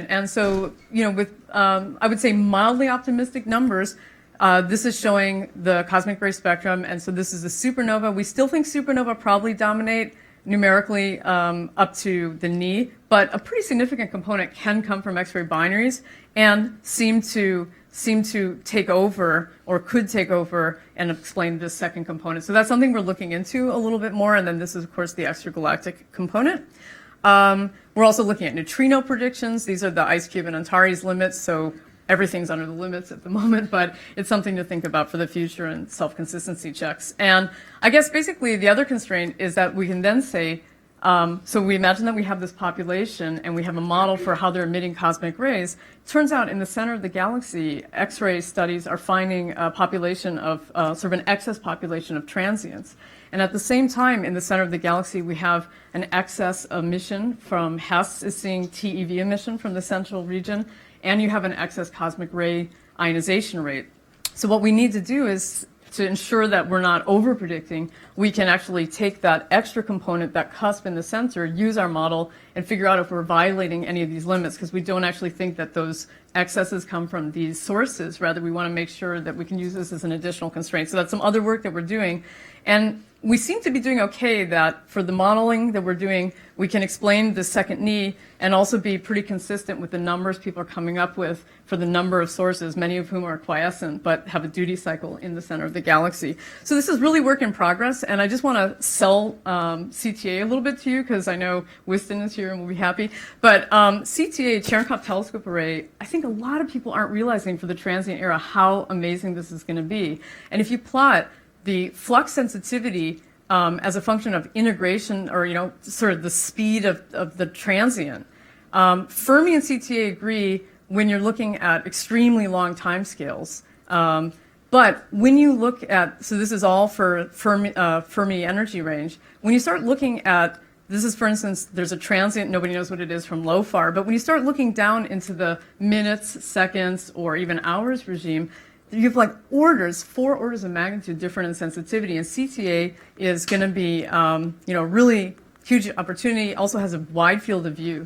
And so, with, I would say, mildly optimistic numbers, this is showing the cosmic ray spectrum. And so this is a supernova. We still think supernova probably dominate numerically up to the knee, but a pretty significant component can come from X-ray binaries and seem to take over, or could take over, and explain this second component. So that's something we're looking into a little bit more. And then this is, of course, the extragalactic component. We're also looking at neutrino predictions. These are the IceCube and Antares limits. So everything's under the limits at the moment, but it's something to think about for the future and self-consistency checks. And I guess basically the other constraint is that we can then say, so we imagine that we have this population and we have a model for how they're emitting cosmic rays. Turns out in the center of the galaxy, X-ray studies are finding a population of, sort of an excess population of transients. And at the same time, in the center of the galaxy, we have an excess emission from HESS is seeing TeV emission from the central region, and you have an excess cosmic ray ionization rate. So what we need to do is to ensure that we're not over-predicting, we can actually take that extra component, that cusp in the center, use our model, and figure out if we're violating any of these limits, because we don't actually think that those excesses come from these sources. Rather, we want to make sure that we can use this as an additional constraint. So that's some other work that we're doing. And we seem to be doing okay that for the modeling that we're doing, we can explain the second knee and also be pretty consistent with the numbers people are coming up with for the number of sources, many of whom are quiescent but have a duty cycle in the center of the galaxy. So this is really work in progress, and I just want to sell CTA a little bit to you, because I know Whiston is here and will be happy. But CTA, Cherenkov Telescope Array, I think a lot of people aren't realizing for the transient era how amazing this is going to be. And if you plot the flux sensitivity as a function of integration, or sort of the speed of the transient. Fermi and CTA agree when you're looking at extremely long time scales. But when you look at, so this is all for Fermi energy range. When you start looking at, this is, for instance, there's a transient, nobody knows what it is from LOFAR, but when you start looking down into the minutes, seconds, or even hours regime, you have like 4 orders of magnitude different in sensitivity, and CTA is going to be, really huge opportunity. Also has a wide field of view,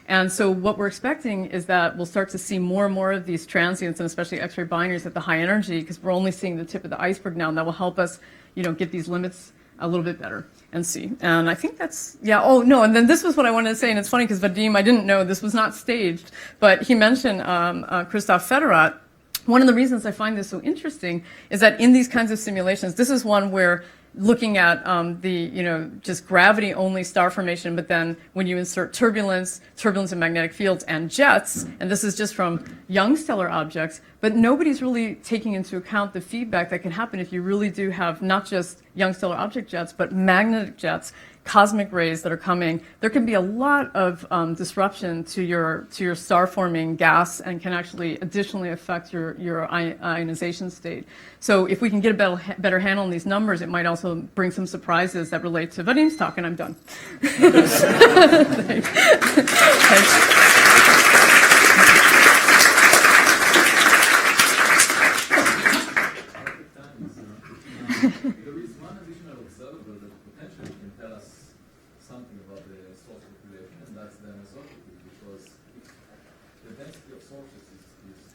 and so what we're expecting is that we'll start to see more and more of these transients, and especially X-ray binaries at the high energy, because we're only seeing the tip of the iceberg now, and that will help us, get these limits a little bit better and see. And I think that's, oh no, and then this was what I wanted to say, and it's funny because Vadim, I didn't know this was not staged, but he mentioned Christoph Federat. One of the reasons I find this so interesting is that in these kinds of simulations, this is one where looking at just gravity-only star formation, but then when you insert turbulence and magnetic fields and jets, and this is just from young stellar objects, but nobody's really taking into account the feedback that can happen if you really do have not just young stellar object jets, but magnetic jets, cosmic rays that are coming. There can be a lot of disruption to your star-forming gas and can actually additionally affect your ionization state. So if we can get a better handle on these numbers, it might also bring some surprises that relate to Vadim's talk, and I'm done. Thanks. There is one additional observable that potentially can tell us something about the source population, and that's the anisotropy, because the density of sources is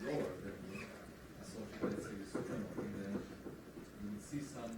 lower than a source, let's say, supernova, and then you will see some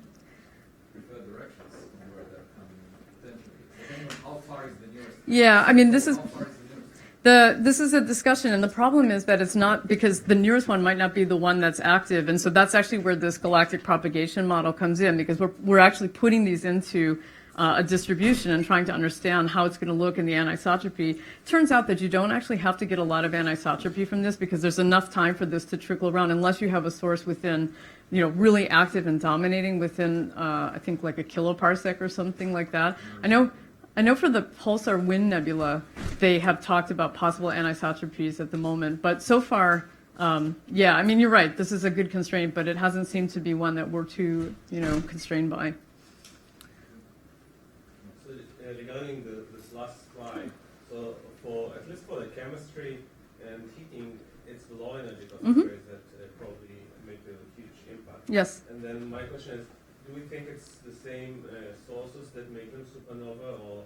preferred directions on where they're coming potentially. Depending on how far is the nearest. Yeah, I mean, this is. How far is the nearest? This is a discussion, and the problem is that it's not, because the nearest one might not be the one that's active, and so that's actually where this galactic propagation model comes in, because we're actually putting these into a distribution and trying to understand how it's going to look in the anisotropy. Turns out that you don't actually have to get a lot of anisotropy from this, because there's enough time for this to trickle around, unless you have a source within, really active and dominating within, I think, like a kiloparsec or something like that. I know for the pulsar wind nebula, they have talked about possible anisotropies at the moment, but so far, yeah, I mean, you're right, this is a good constraint, but it hasn't seemed to be one that we're too, constrained by. So regarding this last slide, so at least for the chemistry and heating, it's the low energy concentrators that probably make a huge impact. Yes. And then my question is, do we think it's the same sources that make them supernova, or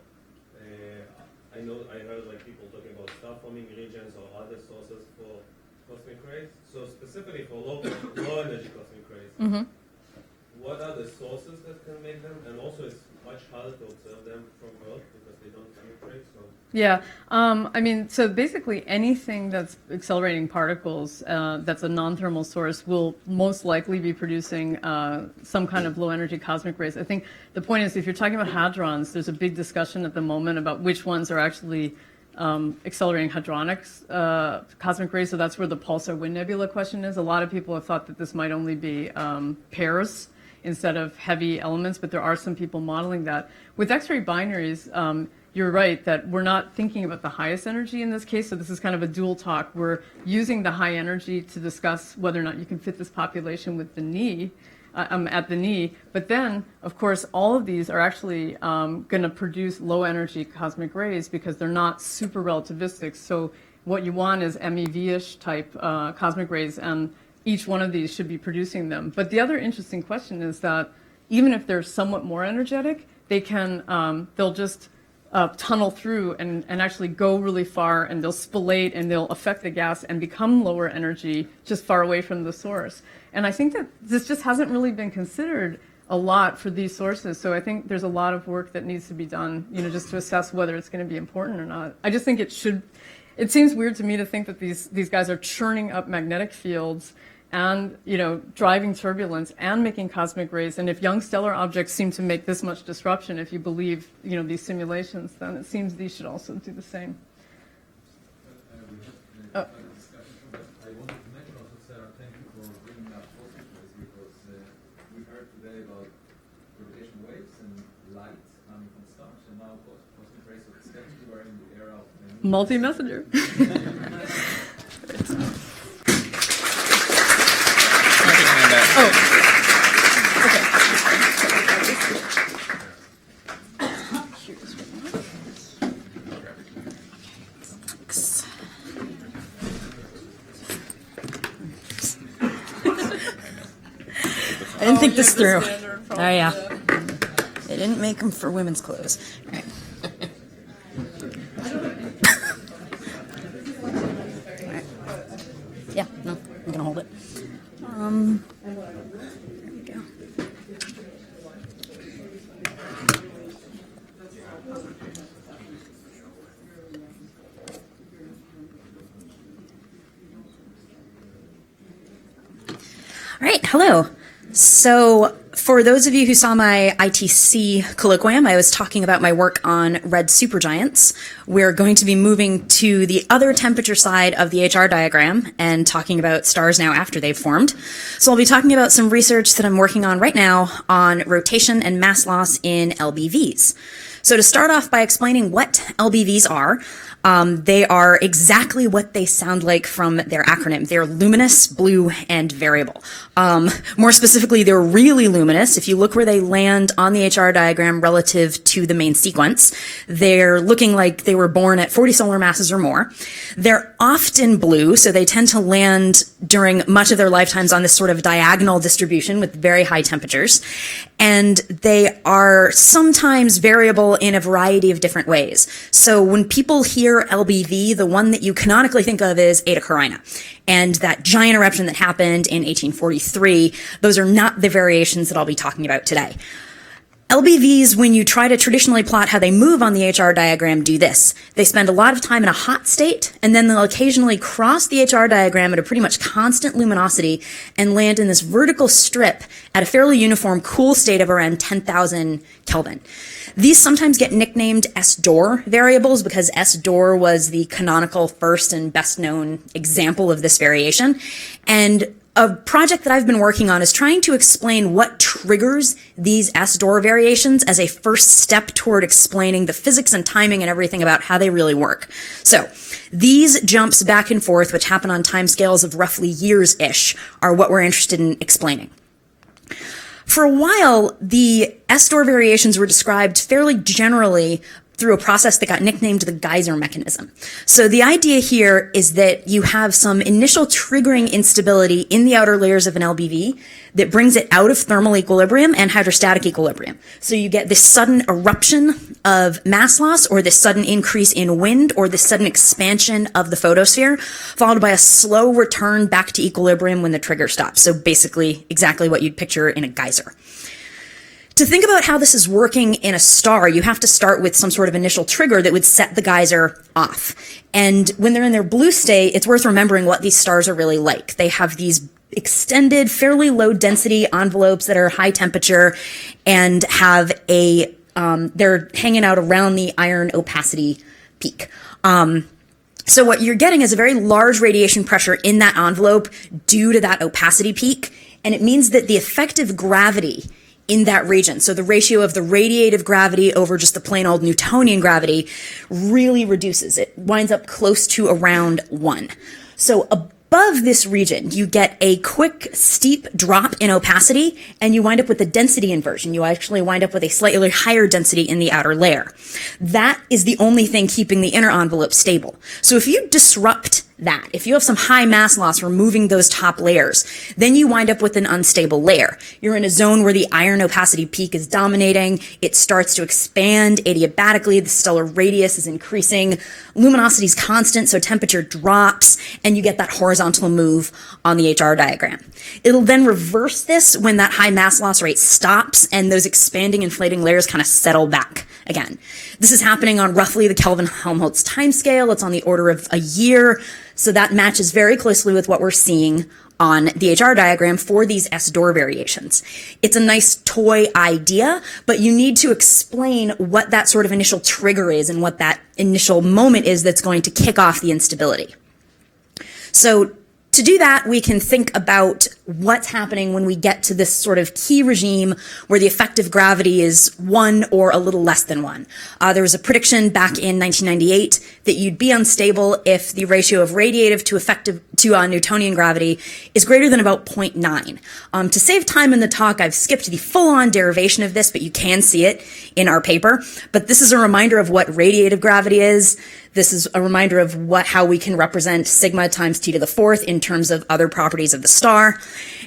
I heard like people talking about star-forming regions or other sources for cosmic rays. So specifically for low energy cosmic rays, what are the sources that can make them? And also, it's much harder to observe them from Earth because they don't penetrate. So. Yeah, I mean, so basically anything that's accelerating particles that's a non-thermal source will most likely be producing some kind of low-energy cosmic rays. I think the point is, if you're talking about hadrons, there's a big discussion at the moment about which ones are actually accelerating hadronics cosmic rays. So that's where the pulsar wind nebula question is. A lot of people have thought that this might only be pairs instead of heavy elements, but there are some people modeling that. With X-ray binaries, you're right that we're not thinking about the highest energy in this case, so this is kind of a dual talk. We're using the high energy to discuss whether or not you can fit this population with the knee, at the knee, but then, of course, all of these are actually going to produce low energy cosmic rays because they're not super relativistic, so what you want is MEV-ish type cosmic rays, and each one of these should be producing them. But the other interesting question is that even if they're somewhat more energetic, they can, they'll just tunnel through and actually go really far, and they'll spallate and they'll affect the gas and become lower energy just far away from the source. And I think that this just hasn't really been considered a lot for these sources. So I think there's a lot of work that needs to be done, just to assess whether it's going to be important or not. I just think it should. It seems weird to me to think that these guys are churning up magnetic fields and driving turbulence and making cosmic rays. And if young stellar objects seem to make this much disruption, if you believe these simulations, then it seems these should also do the same. I wanted to mention also, Sarah, thank you for bringing up cosmic rays, because we heard today about gravitational waves and light coming from stars, and now cosmic rays. So it's definitely we're in the era of multi-messenger. I didn't think this through. Oh, yeah. They didn't make them for women's clothes. Right. Right. Yeah, no, I'm going to hold it. There we go. All right, hello. So for those of you who saw my ITC colloquium, I was talking about my work on red supergiants. We're going to be moving to the other temperature side of the HR diagram and talking about stars now after they've formed. So I'll be talking about some research that I'm working on right now on rotation and mass loss in LBVs. So to start off by explaining what LBVs are, they are exactly what they sound like from their acronym. They're luminous, blue, and variable. More specifically, they're really luminous. If you look where they land on the HR diagram relative to the main sequence, they're looking like they were born at 40 solar masses or more. They're often blue, so they tend to land during much of their lifetimes on this sort of diagonal distribution with very high temperatures. And they are sometimes variable in a variety of different ways. So when people hear LBV, the one that you canonically think of is Eta Carina. And that giant eruption that happened in 1843, those are not the variations that I'll be talking about today. LBVs, when you try to traditionally plot how they move on the HR diagram, do this. They spend a lot of time in a hot state, and then they'll occasionally cross the HR diagram at a pretty much constant luminosity and land in this vertical strip at a fairly uniform cool state of around 10,000 Kelvin. These sometimes get nicknamed S-Dor variables because S-Dor was the canonical first and best known example of this variation. And a project that I've been working on is trying to explain what triggers these S-Dor variations as a first step toward explaining the physics and timing and everything about how they really work. So these jumps back and forth, which happen on timescales of roughly years-ish, are what we're interested in explaining. For a while, the S-Dor variations were described fairly generally through a process that got nicknamed the geyser mechanism. So the idea here is that you have some initial triggering instability in the outer layers of an LBV that brings it out of thermal equilibrium and hydrostatic equilibrium. So you get this sudden eruption of mass loss, or this sudden increase in wind, or this sudden expansion of the photosphere, followed by a slow return back to equilibrium when the trigger stops. So basically exactly what you'd picture in a geyser. To think about how this is working in a star, you have to start with some sort of initial trigger that would set the geyser off. And when they're in their blue state, it's worth remembering what these stars are really like. They have these extended, fairly low density envelopes that are high temperature and have they're hanging out around the iron opacity peak. So what you're getting is a very large radiation pressure in that envelope due to that opacity peak. And it means that the effective gravity in that region, so the ratio of the radiative gravity over just the plain old Newtonian gravity, really reduces. It winds up close to around 1. So above this region, you get a quick, steep drop in opacity, and you wind up with a density inversion. You actually wind up with a slightly higher density in the outer layer. That is the only thing keeping the inner envelope stable. So if you disrupt that, if you have some high mass loss removing those top layers, then you wind up with an unstable layer. You're in a zone where the iron opacity peak is dominating. It starts to expand adiabatically. The stellar radius is increasing. Luminosity is constant, so temperature drops, and you get that horizontal move on the HR diagram. It'll then reverse this when that high mass loss rate stops and those expanding, inflating layers kind of settle back again. This is happening on roughly the Kelvin-Helmholtz timescale. It's on the order of a year. So that matches very closely with what we're seeing on the HR diagram for these S-Dor variations. It's a nice toy idea, but you need to explain what that sort of initial trigger is and what that initial moment is that's going to kick off the instability. So to do that, we can think about what's happening when we get to this sort of key regime where the effective gravity is 1 or a little less than 1. There was a prediction back in 1998 that you'd be unstable if the ratio of radiative to effective to Newtonian gravity is greater than about 0.9. To save time in the talk, I've skipped the full-on derivation of this, but you can see it in our paper. But this is a reminder of what radiative gravity is. This is a reminder of how we can represent sigma times t to the 4th in terms of other properties of the star.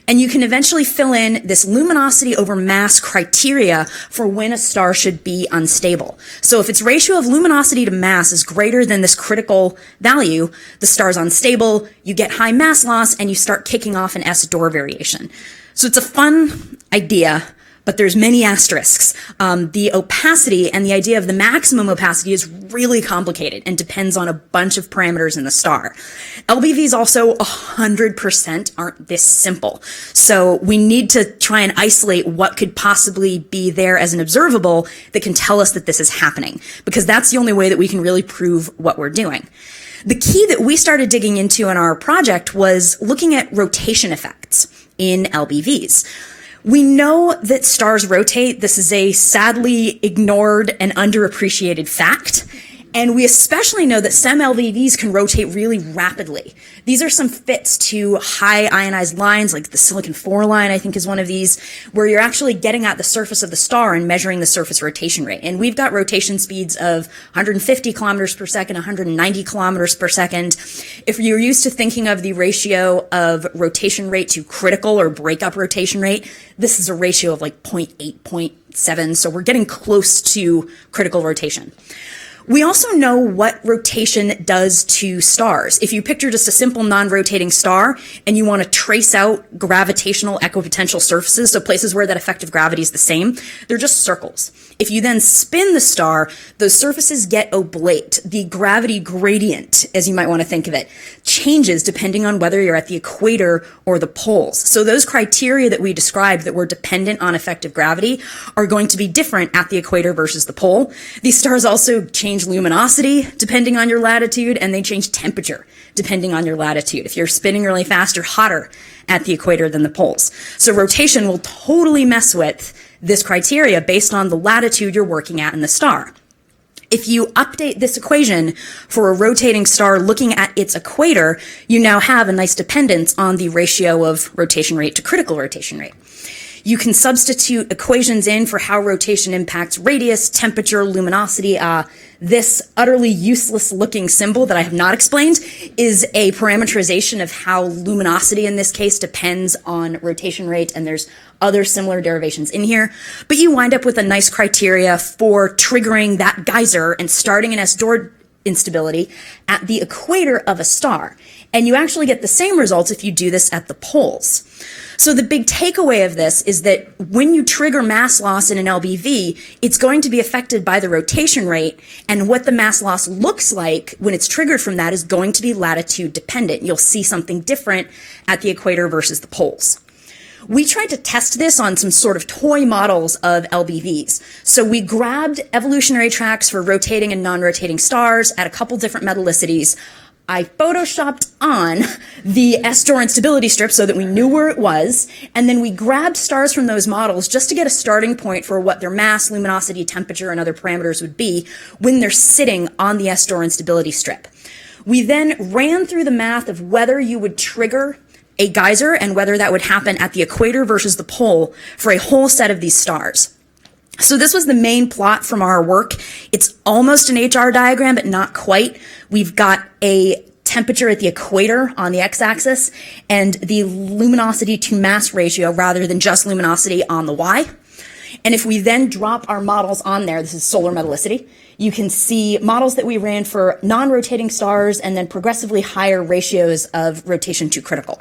And you can eventually fill in this luminosity over mass criteria for when a star should be unstable. So if its ratio of luminosity to mass is greater than this critical value, the star's unstable, you get high mass loss, and you start kicking off an S-Dor variation. So it's a fun idea, but there's many asterisks. The opacity and the idea of the maximum opacity is really complicated and depends on a bunch of parameters in the star. LBVs also 100% aren't this simple. So we need to try and isolate what could possibly be there as an observable that can tell us that this is happening, because that's the only way that we can really prove what we're doing. The key that we started digging into in our project was looking at rotation effects in LBVs. We know that stars rotate. This is a sadly ignored and underappreciated fact. And we especially know that some LBVs can rotate really rapidly. These are some fits to high ionized lines, like the silicon-4 line, I think is one of these, where you're actually getting at the surface of the star and measuring the surface rotation rate. And we've got rotation speeds of 150 kilometers per second, 190 kilometers per second. If you're used to thinking of the ratio of rotation rate to critical or breakup rotation rate, this is a ratio of like 0.8, 0.7, so we're getting close to critical rotation. We also know what rotation does to stars. If you picture just a simple non-rotating star and you want to trace out gravitational equipotential surfaces, so places where that effective gravity is the same, they're just circles. If you then spin the star, those surfaces get oblate. The gravity gradient, as you might want to think of it, changes depending on whether you're at the equator or the poles. So those criteria that we described that were dependent on effective gravity are going to be different at the equator versus the pole. These stars also change luminosity depending on your latitude, and they change temperature depending on your latitude. If you're spinning really fast, you're hotter at the equator than the poles. So rotation will totally mess with this criteria based on the latitude you're working at in the star. If you update this equation for a rotating star looking at its equator, you now have a nice dependence on the ratio of rotation rate to critical rotation rate. You can substitute equations in for how rotation impacts radius, temperature, luminosity. This utterly useless looking symbol that I have not explained is a parameterization of how luminosity in this case depends on rotation rate, and there's other similar derivations in here. But you wind up with a nice criteria for triggering that geyser and starting an S-door instability at the equator of a star. And you actually get the same results if you do this at the poles. So the big takeaway of this is that when you trigger mass loss in an LBV, it's going to be affected by the rotation rate, and what the mass loss looks like when it's triggered from that is going to be latitude dependent. You'll see something different at the equator versus the poles. We tried to test this on some sort of toy models of LBVs. So we grabbed evolutionary tracks for rotating and non-rotating stars at a couple different metallicities. I photoshopped on the S-door instability strip so that we knew where it was, and then we grabbed stars from those models just to get a starting point for what their mass, luminosity, temperature, and other parameters would be when they're sitting on the S-door instability strip. We then ran through the math of whether you would trigger a geyser and whether that would happen at the equator versus the pole for a whole set of these stars. So this was the main plot from our work. It's almost an HR diagram, but not quite. We've got a temperature at the equator on the x-axis and the luminosity to mass ratio rather than just luminosity on the y. And if we then drop our models on there, this is solar metallicity, you can see models that we ran for non-rotating stars and then progressively higher ratios of rotation to critical.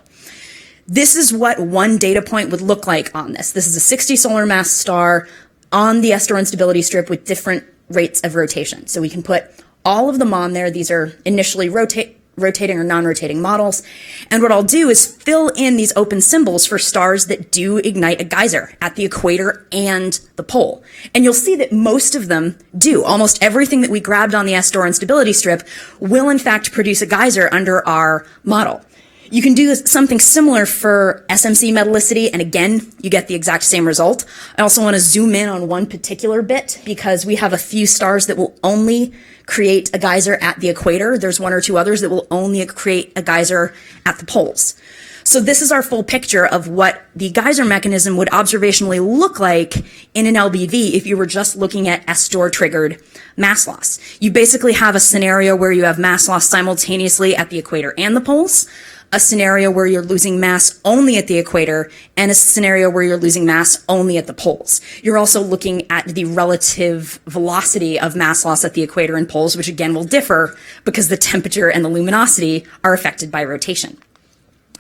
This is what one data point would look like on this. This is a 60 solar mass star on the S-door instability strip with different rates of rotation. So we can put all of them on there. These are initially rotating or non-rotating models. And what I'll do is fill in these open symbols for stars that do ignite a geyser at the equator and the pole. And you'll see that most of them do. Almost everything that we grabbed on the S-door instability strip will in fact produce a geyser under our model. You can do something similar for SMC metallicity, and again, you get the exact same result. I also want to zoom in on one particular bit because we have a few stars that will only create a geyser at the equator. There's one or two others that will only create a geyser at the poles. So this is our full picture of what the geyser mechanism would observationally look like in an LBV if you were just looking at S-door triggered mass loss. You basically have a scenario where you have mass loss simultaneously at the equator and the poles, a scenario where you're losing mass only at the equator, and a scenario where you're losing mass only at the poles. You're also looking at the relative velocity of mass loss at the equator and poles, which again will differ because the temperature and the luminosity are affected by rotation.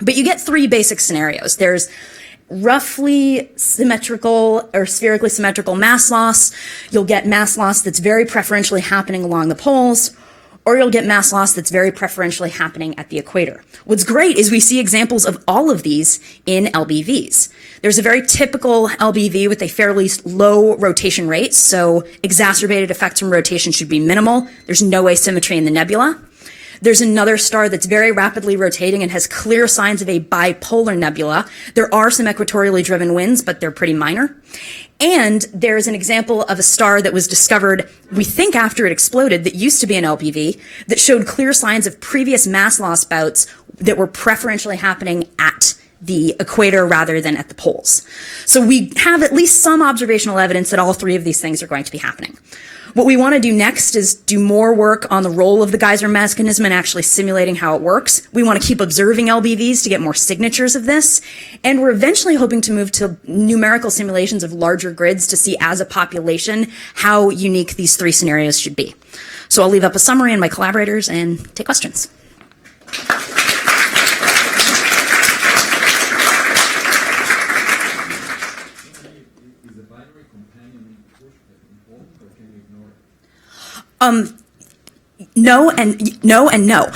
But you get three basic scenarios. There's roughly symmetrical or spherically symmetrical mass loss. You'll get mass loss that's very preferentially happening along the poles, or you'll get mass loss that's very preferentially happening at the equator. What's great is we see examples of all of these in LBVs. There's a very typical LBV with a fairly low rotation rate, so exacerbated effects from rotation should be minimal. There's no asymmetry in the nebula. There's another star that's very rapidly rotating and has clear signs of a bipolar nebula. There are some equatorially driven winds, but they're pretty minor. And there's an example of a star that was discovered, we think after it exploded, that used to be an LBV, that showed clear signs of previous mass loss bouts that were preferentially happening at the equator rather than at the poles. So we have at least some observational evidence that all three of these things are going to be happening. What we want to do next is do more work on the role of the geyser mechanism and actually simulating how it works. We want to keep observing LBVs to get more signatures of this. And we're eventually hoping to move to numerical simulations of larger grids to see as a population how unique these three scenarios should be. So I'll leave up a summary and my collaborators and take questions. No and no.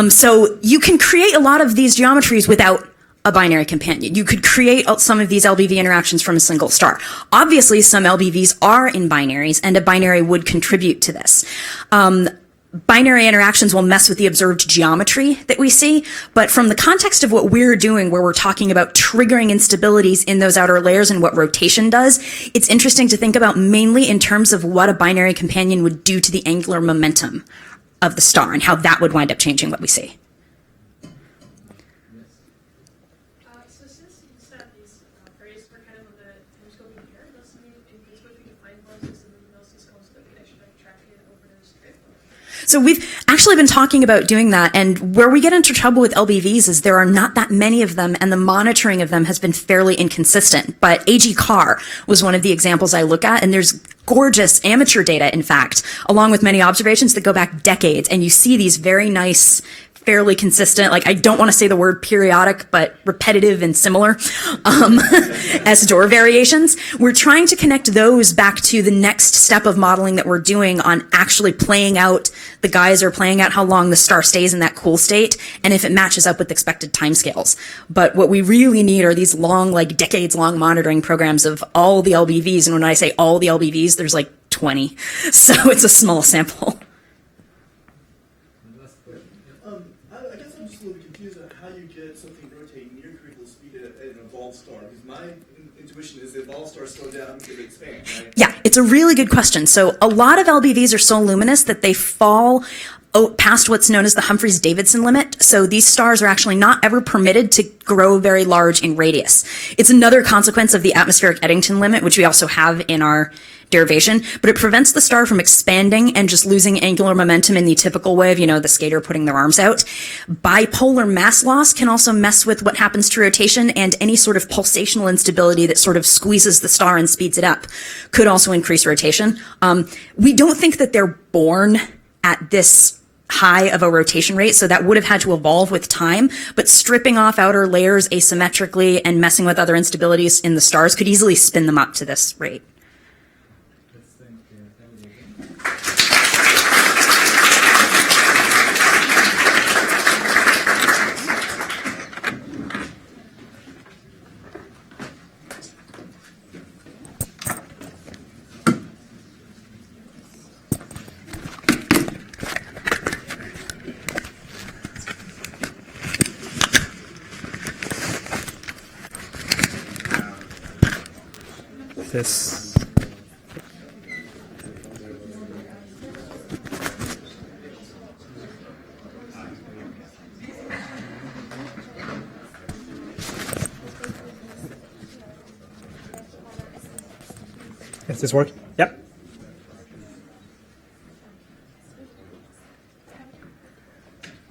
So you can create a lot of these geometries without a binary companion. You could create some of these LBV interactions from a single star. Obviously, some LBVs are in binaries, and a binary would contribute to this. Binary interactions will mess with the observed geometry that we see, but from the context of what we're doing, where we're talking about triggering instabilities in those outer layers and what rotation does, it's interesting to think about mainly in terms of what a binary companion would do to the angular momentum of the star and how that would wind up changing what we see. So since you said these rays were kind of on the telescoping here, does it mean in principle we can find boxes and Luminous cones that we actually track it over the strip? So we've actually been talking about doing that, and where we get into trouble with LBVs is there are not that many of them, and the monitoring of them has been fairly inconsistent. But AG Carr was one of the examples I look at, and there's gorgeous amateur data, in fact, along with many observations that go back decades, and you see these very nice, fairly consistent, like I don't want to say the word periodic, but repetitive and similar S-door variations. We're trying to connect those back to the next step of modeling that we're doing on actually playing out the geyser, playing out how long the star stays in that cool state, and if it matches up with expected timescales. But what we really need are these long, like decades-long monitoring programs of all the LBVs, and when I say all the LBVs, there's like 20, so it's a small sample. I guess I'm just a little bit confused on how you get something rotating near critical speed at an evolved star. Because my intuition is if evolved stars slow down, they expand, right? Yeah, it's a really good question. So a lot of LBVs are so luminous that they fall past what's known as the Humphreys-Davidson limit. So these stars are actually not ever permitted to grow very large in radius. It's another consequence of the atmospheric Eddington limit, which we also have in our derivation, but it prevents the star from expanding and just losing angular momentum in the typical way of, the skater putting their arms out. Bipolar mass loss can also mess with what happens to rotation, and any sort of pulsational instability that sort of squeezes the star and speeds it up could also increase rotation. We don't think that they're born at this high of a rotation rate, so that would have had to evolve with time, but stripping off outer layers asymmetrically and messing with other instabilities in the stars could easily spin them up to this rate. This. Does this work? Yep.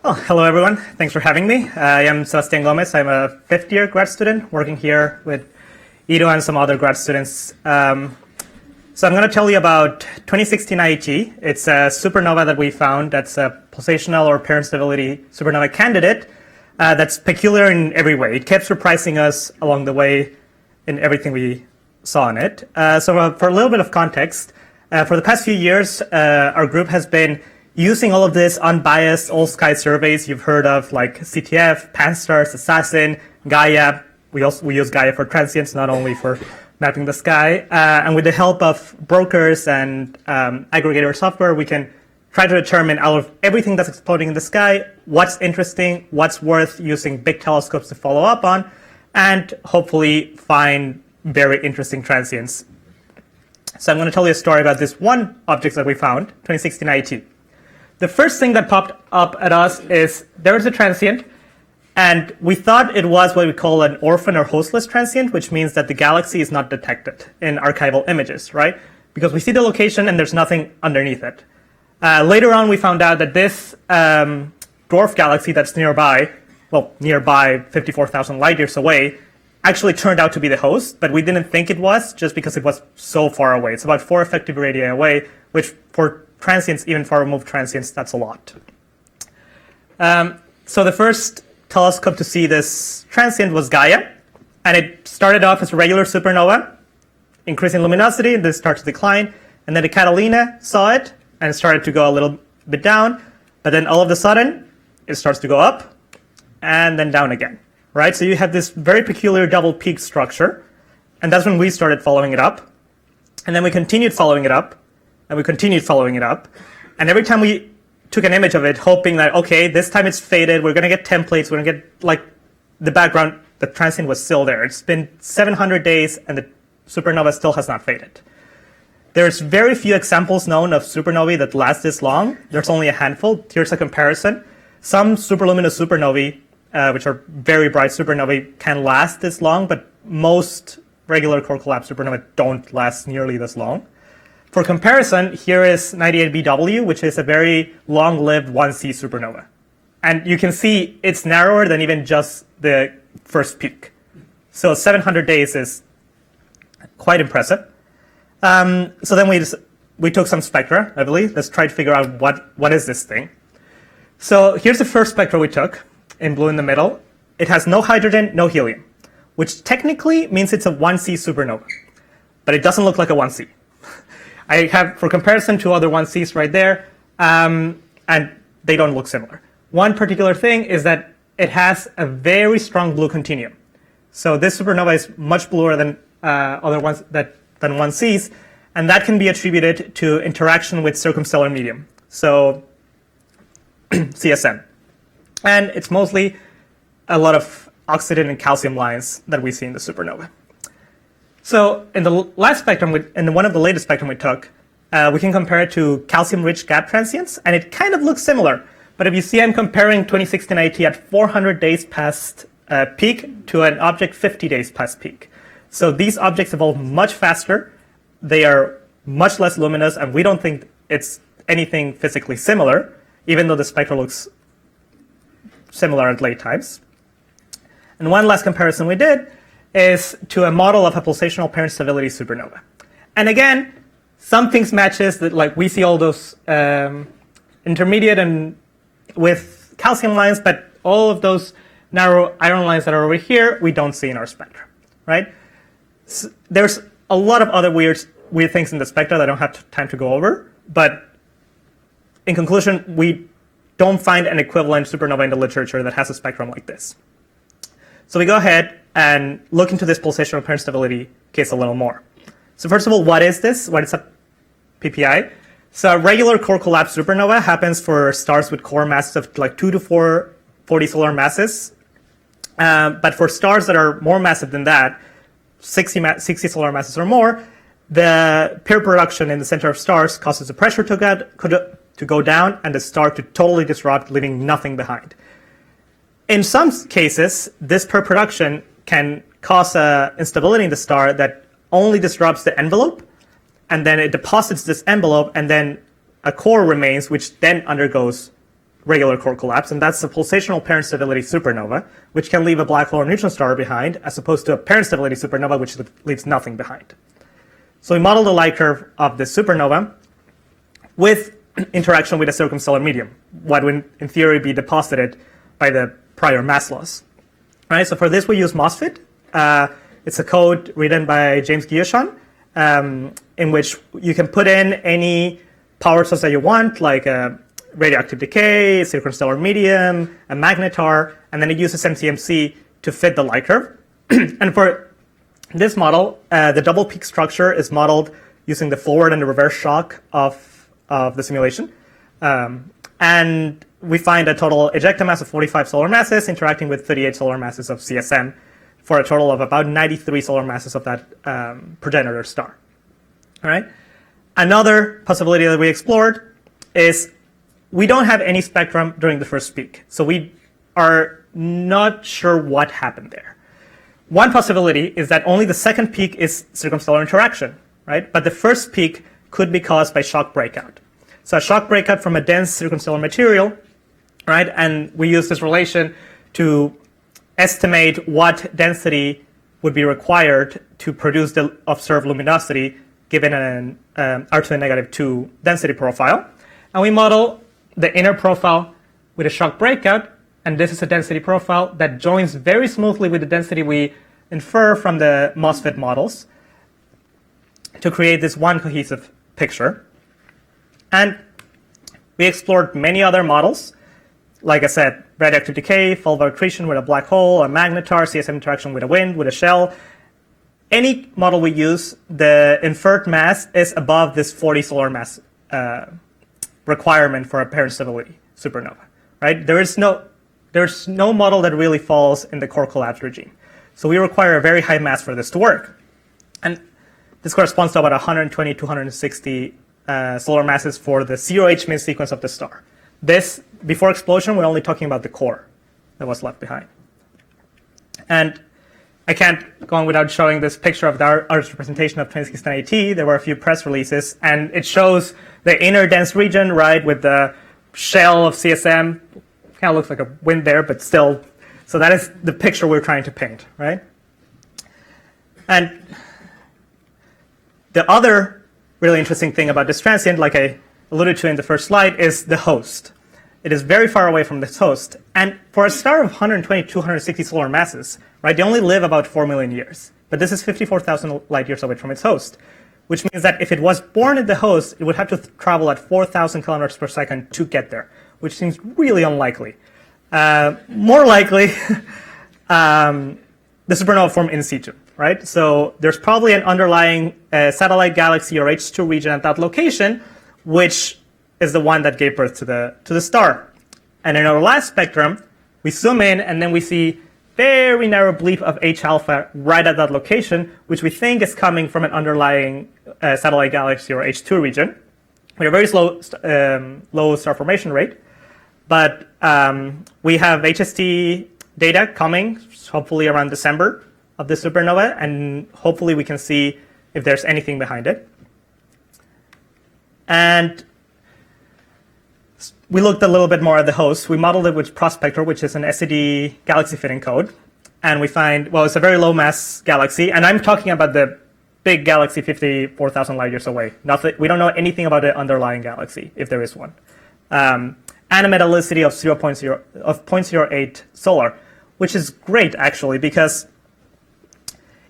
Oh, hello everyone. Thanks for having me. I am Sebastian Gomez. I'm a fifth-year grad student working here with Ido and some other grad students. So I'm going to tell you about 2016 IHE. It's a supernova that we found that's a pulsational or pair-instability supernova candidate that's peculiar in every way. It kept surprising us along the way in everything we saw in it. For a little bit of context, for the past few years, our group has been using all of this unbiased all-sky surveys you've heard of, like CTF, Pan-STARRS, Assassin, Gaia. We use Gaia for transients, not only for mapping the sky. And with the help of brokers and aggregator software, we can try to determine out of everything that's exploding in the sky, what's interesting, what's worth using big telescopes to follow up on, and hopefully find very interesting transients. So I'm going to tell you a story about this one object that we found, 2016 IET. The first thing that popped up at us is there is a transient, and we thought it was what we call an orphan or hostless transient, which means that the galaxy is not detected in archival images, right? Because we see the location and there's nothing underneath it. Later on, we found out that this dwarf galaxy that's nearby 54,000 light years away, actually turned out to be the host, but we didn't think it was just because it was so far away. It's about 4 effective radii away, which for transients, even far removed transients, that's a lot. So the first telescope to see this transient was Gaia, and it started off as a regular supernova, increasing luminosity, and then starts to decline, and then the Catalina saw it, and it started to go a little bit down, but then all of a sudden, it starts to go up, and then down again, right? So you have this very peculiar double peak structure, and that's when we started following it up, and then we continued following it up, and we continued following it up, and every time we took an image of it, hoping that, okay, this time it's faded, we're going to get templates, we're going to get, like, the background, the transient was still there. It's been 700 days, and the supernova still has not faded. There's very few examples known of supernovae that last this long. There's only a handful. Here's a comparison. Some superluminous supernovae, which are very bright supernovae, can last this long, but most regular core collapse supernovae don't last nearly this long. For comparison, here is 98BW, which is a very long-lived 1C supernova. And you can see it's narrower than even just the first peak. So 700 days is quite impressive. So then we took some spectra, I believe. Let's try to figure out what is this thing. So here's the first spectra we took, in blue in the middle. It has no hydrogen, no helium, which technically means it's a 1C supernova. But it doesn't look like a 1C. I have, for comparison, 2 other 1Cs right there, and they don't look similar. One particular thing is that it has a very strong blue continuum. So this supernova is much bluer than other ones than 1Cs, and that can be attributed to interaction with circumstellar medium, so CSM. And it's mostly a lot of oxygen and calcium lines that we see in the supernova. So in the last spectrum, in one of the latest spectrum we took, we can compare it to calcium-rich gap transients, and it kind of looks similar. But if you see, I'm comparing 2016 IT at 400 days past peak to an object 50 days past peak. So these objects evolve much faster. They are much less luminous, and we don't think it's anything physically similar, even though the spectra looks similar at late times. And one last comparison we did is to a model of a pulsational pair-instability supernova. And again, some things matches that, like, we see all those intermediate and with calcium lines, but all of those narrow iron lines that are over here, we don't see in our spectra, right? So there's a lot of other weird things in the spectra that I don't have time to go over, but in conclusion, we don't find an equivalent supernova in the literature that has a spectrum like this. So we go ahead and look into this pulsational pair-instability case a little more. So first of all, what is this? What is a PPI? So a regular core collapse supernova happens for stars with core masses of like 2 to 40 solar masses. But for stars that are more massive than that, 60 solar masses or more, the pair production in the center of stars causes the pressure to go down and the star to totally disrupt, leaving nothing behind. In some cases, this pair production can cause instability in the star that only disrupts the envelope, and then it deposits this envelope, and then a core remains, which then undergoes regular core collapse, and that's a pulsational pair-instability supernova, which can leave a black hole or neutron star behind, as opposed to a pair-instability supernova, which leaves nothing behind. So we modeled the light curve of this supernova with interaction with a circumstellar medium, what would in theory be deposited by the prior mass laws. Right, so for this we use MOSFET. It's a code written by James Guillochon, in which you can put in any power source that you want, like a radioactive decay, circumstellar medium, a magnetar, and then it uses MCMC to fit the light curve. And for this model, the double peak structure is modeled using the forward and the reverse shock of the simulation. And we find a total ejecta mass of 45 solar masses interacting with 38 solar masses of CSM for a total of about 93 solar masses of that progenitor star. All right. Another possibility that we explored is we don't have any spectrum during the first peak, so we are not sure what happened there. One possibility is that only the second peak is circumstellar interaction, right? But the first peak could be caused by shock breakout. So a shock breakout from a dense circumstellar material, right? And we use this relation to estimate what density would be required to produce the observed luminosity given an R2-2 density profile. And we model the inner profile with a shock breakout, and this is a density profile that joins very smoothly with the density we infer from the MOSFET models to create this one cohesive picture. And we explored many other models. Like I said, radioactive decay, fulva accretion with a black hole, a magnetar, CSM interaction with a wind, with a shell. Any model we use, the inferred mass is above this 40 solar mass requirement for a pair-instability supernova, right? There's no model that really falls in the core collapse regime. So we require a very high mass for this to work. And this corresponds to about 120 to 160 solar masses for the 0H min sequence of the star. This, before explosion, we're only talking about the core that was left behind. And I can't go on without showing this picture of the artist representation of 2016 AT. There were a few press releases, and it shows the inner dense region, right, with the shell of CSM. Kind of looks like a wind there, but still. So that is the picture we're trying to paint, right? And the other really interesting thing about this transient, like I alluded to in the first slide, is the host. It is very far away from this host. And for a star of 120 to 260 solar masses, right, they only live about 4 million years. But this is 54,000 light years away from its host, which means that if it was born at the host, it would have to travel at 4,000 kilometers per second to get there, which seems really unlikely. More likely, the supernova form in situ, right? So there's probably an underlying satellite galaxy or H2 region at that location, which is the one that gave birth to the star. And in our last spectrum, we zoom in and then we see very narrow bleep of H alpha right at that location, which we think is coming from an underlying satellite galaxy or H2 region. We have very slow, low star formation rate, but we have HST data coming, hopefully around December of the supernova, and hopefully we can see if there's anything behind it. And we looked a little bit more at the host. We modeled it with Prospector, which is an SED galaxy fitting code. And we find, well, it's a very low mass galaxy. And I'm talking about the big galaxy 54,000 light years away. We don't know anything about the underlying galaxy, if there is one. And a metallicity of 0.08 solar, which is great, actually, because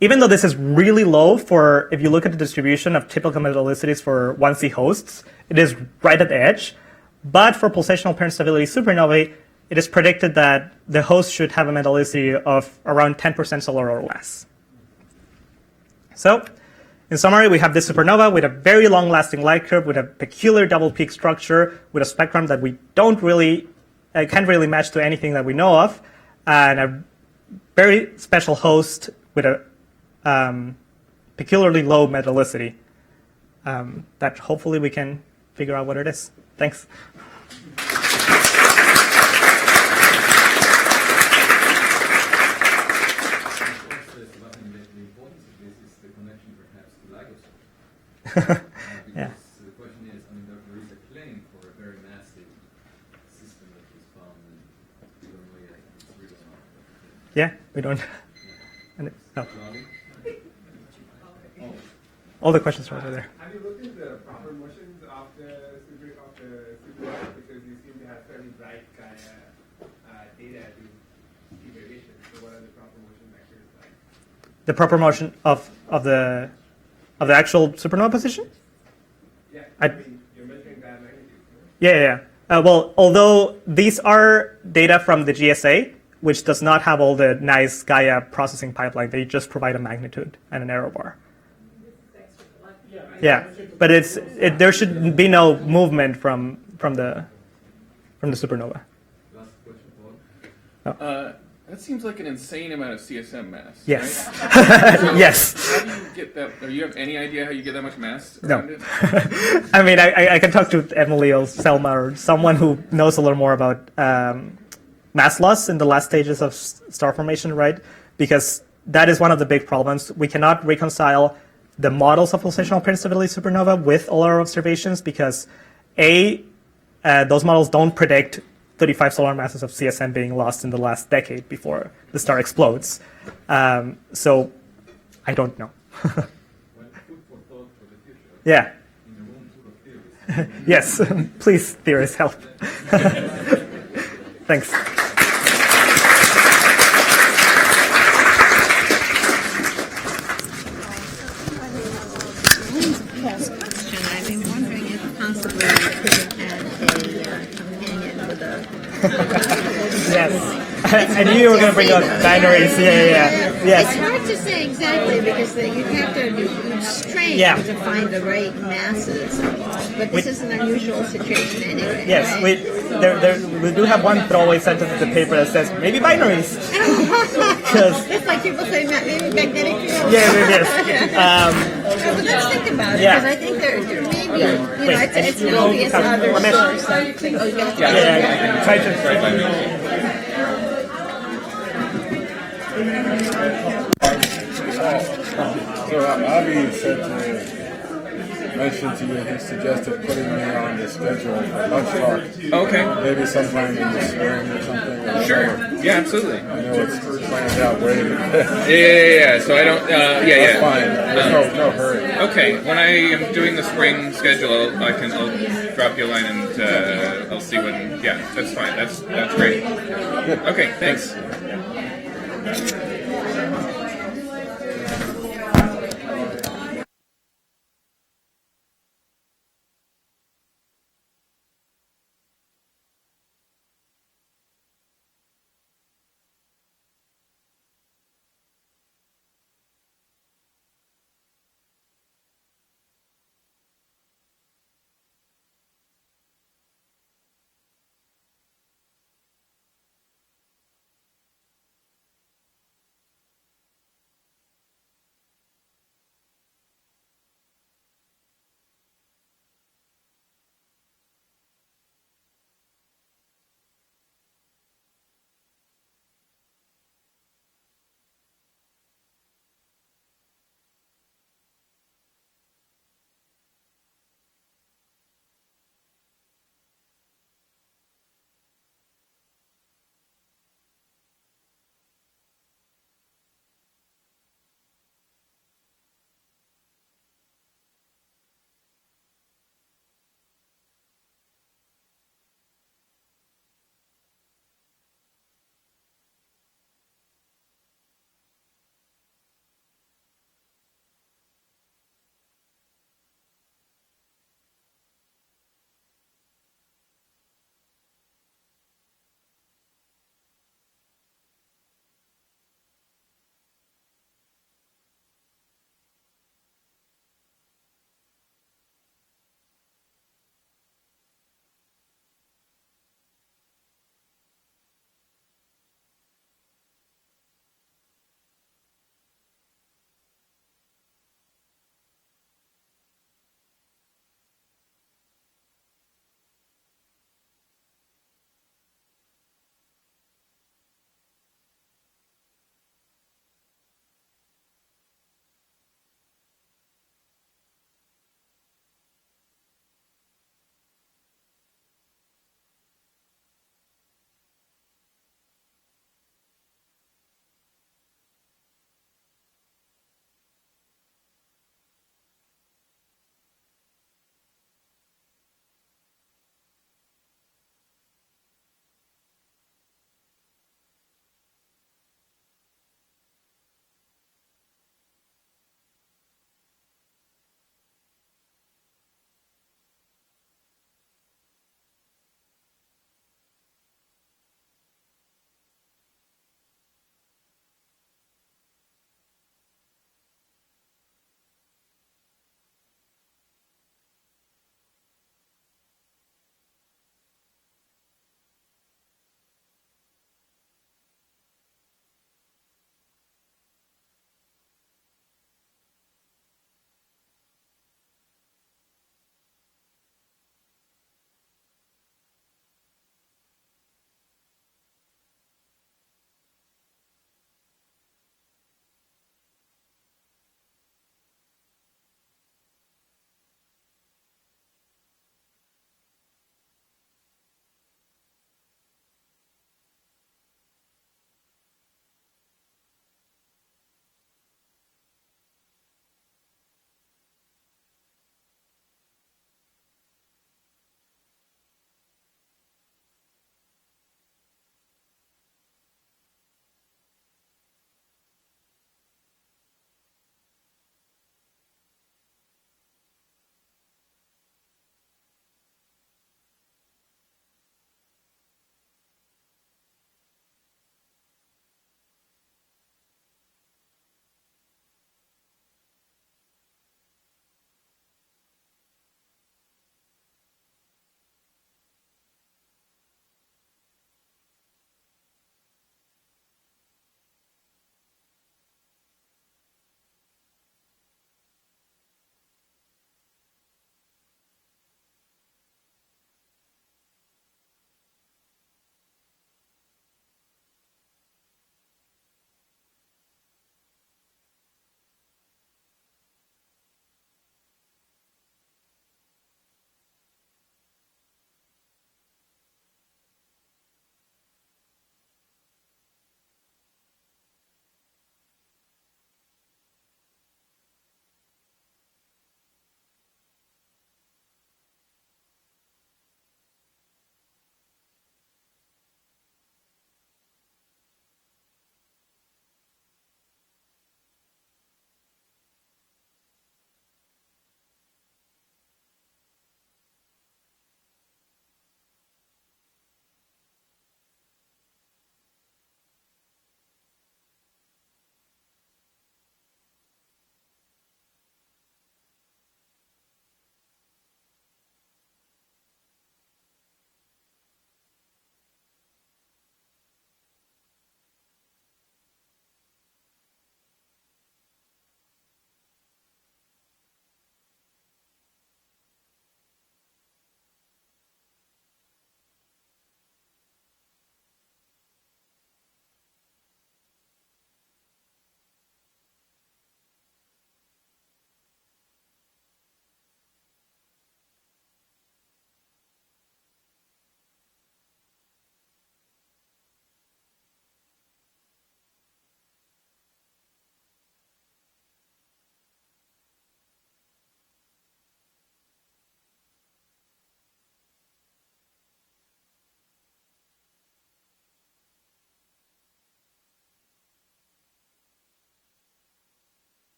even though this is really low for, if you look at the distribution of typical metallicities for 1C hosts, it is right at the edge. But for pulsational pair-instability supernovae, it is predicted that the host should have a metallicity of around 10% solar or less. So, in summary, we have this supernova with a very long-lasting light curve, with a peculiar double peak structure, with a spectrum that we can't really match to anything that we know of, and a very special host with a peculiarly low metallicity that hopefully we can figure out what it is. Thanks. Yeah. The question is, I mean, there is a claim for a very massive system that was found, and we don't know yet if it's real or not. Yeah, we don't. And no. Oh. All the questions are over there. Have you looked at the proper motions of the supernova, because you seem to have fairly bright data to see variation? So what are the proper motion vectors like? The proper motion of the actual supernova position? Yeah, I- you're measuring that magnitude. Yeah. Well, although these are data from the GSA, which does not have all the nice Gaia processing pipeline, they just provide a magnitude and an error bar. Yeah, but there should be no movement from the supernova. Last question, Paul. That seems like an insane amount of CSM mass. Yes. Right? So Yes. How do you get that? Do you have any idea how you get that much mass No. around it? I mean, I can talk to Emily or Selma or someone who knows a little more about mass loss in the last stages of star formation, right? Because that is one of the big problems. We cannot reconcile the models of pulsational pair-instability supernova with all our observations because those models don't predict 35 solar masses of CSM being lost in the last decade before the star explodes. So I don't know. Well, food for thought for the future. Yeah. In a room full of theories. Yes, please, theorists, help. Thanks. I've been wondering if possibly you could add a companion with a... Yes. I knew you were going to bring up binaries. Yeah. Yes. It's hard to say exactly because you'd have to strain to find the right masses. But this is an unusual situation anyway. Yes, right? we do have one throwaway sentence in the paper that says maybe binaries. It's like people say maybe magnetic fields. Yes. But let's think about it because I think there may be, it's an obvious other source. Yeah. Try to. So Avi said to mention to you, he suggested putting me on the schedule for lunch talk. Okay. Maybe sometime in the spring or something. Or Sure. whatever. Yeah, absolutely. I know it's planned out way in advance. Yeah. So I don't. That's fine. There's no hurry. Okay. When I am doing the spring schedule, I'll drop you a line and I'll see when. Yeah, that's fine. That's great. Okay. Thanks.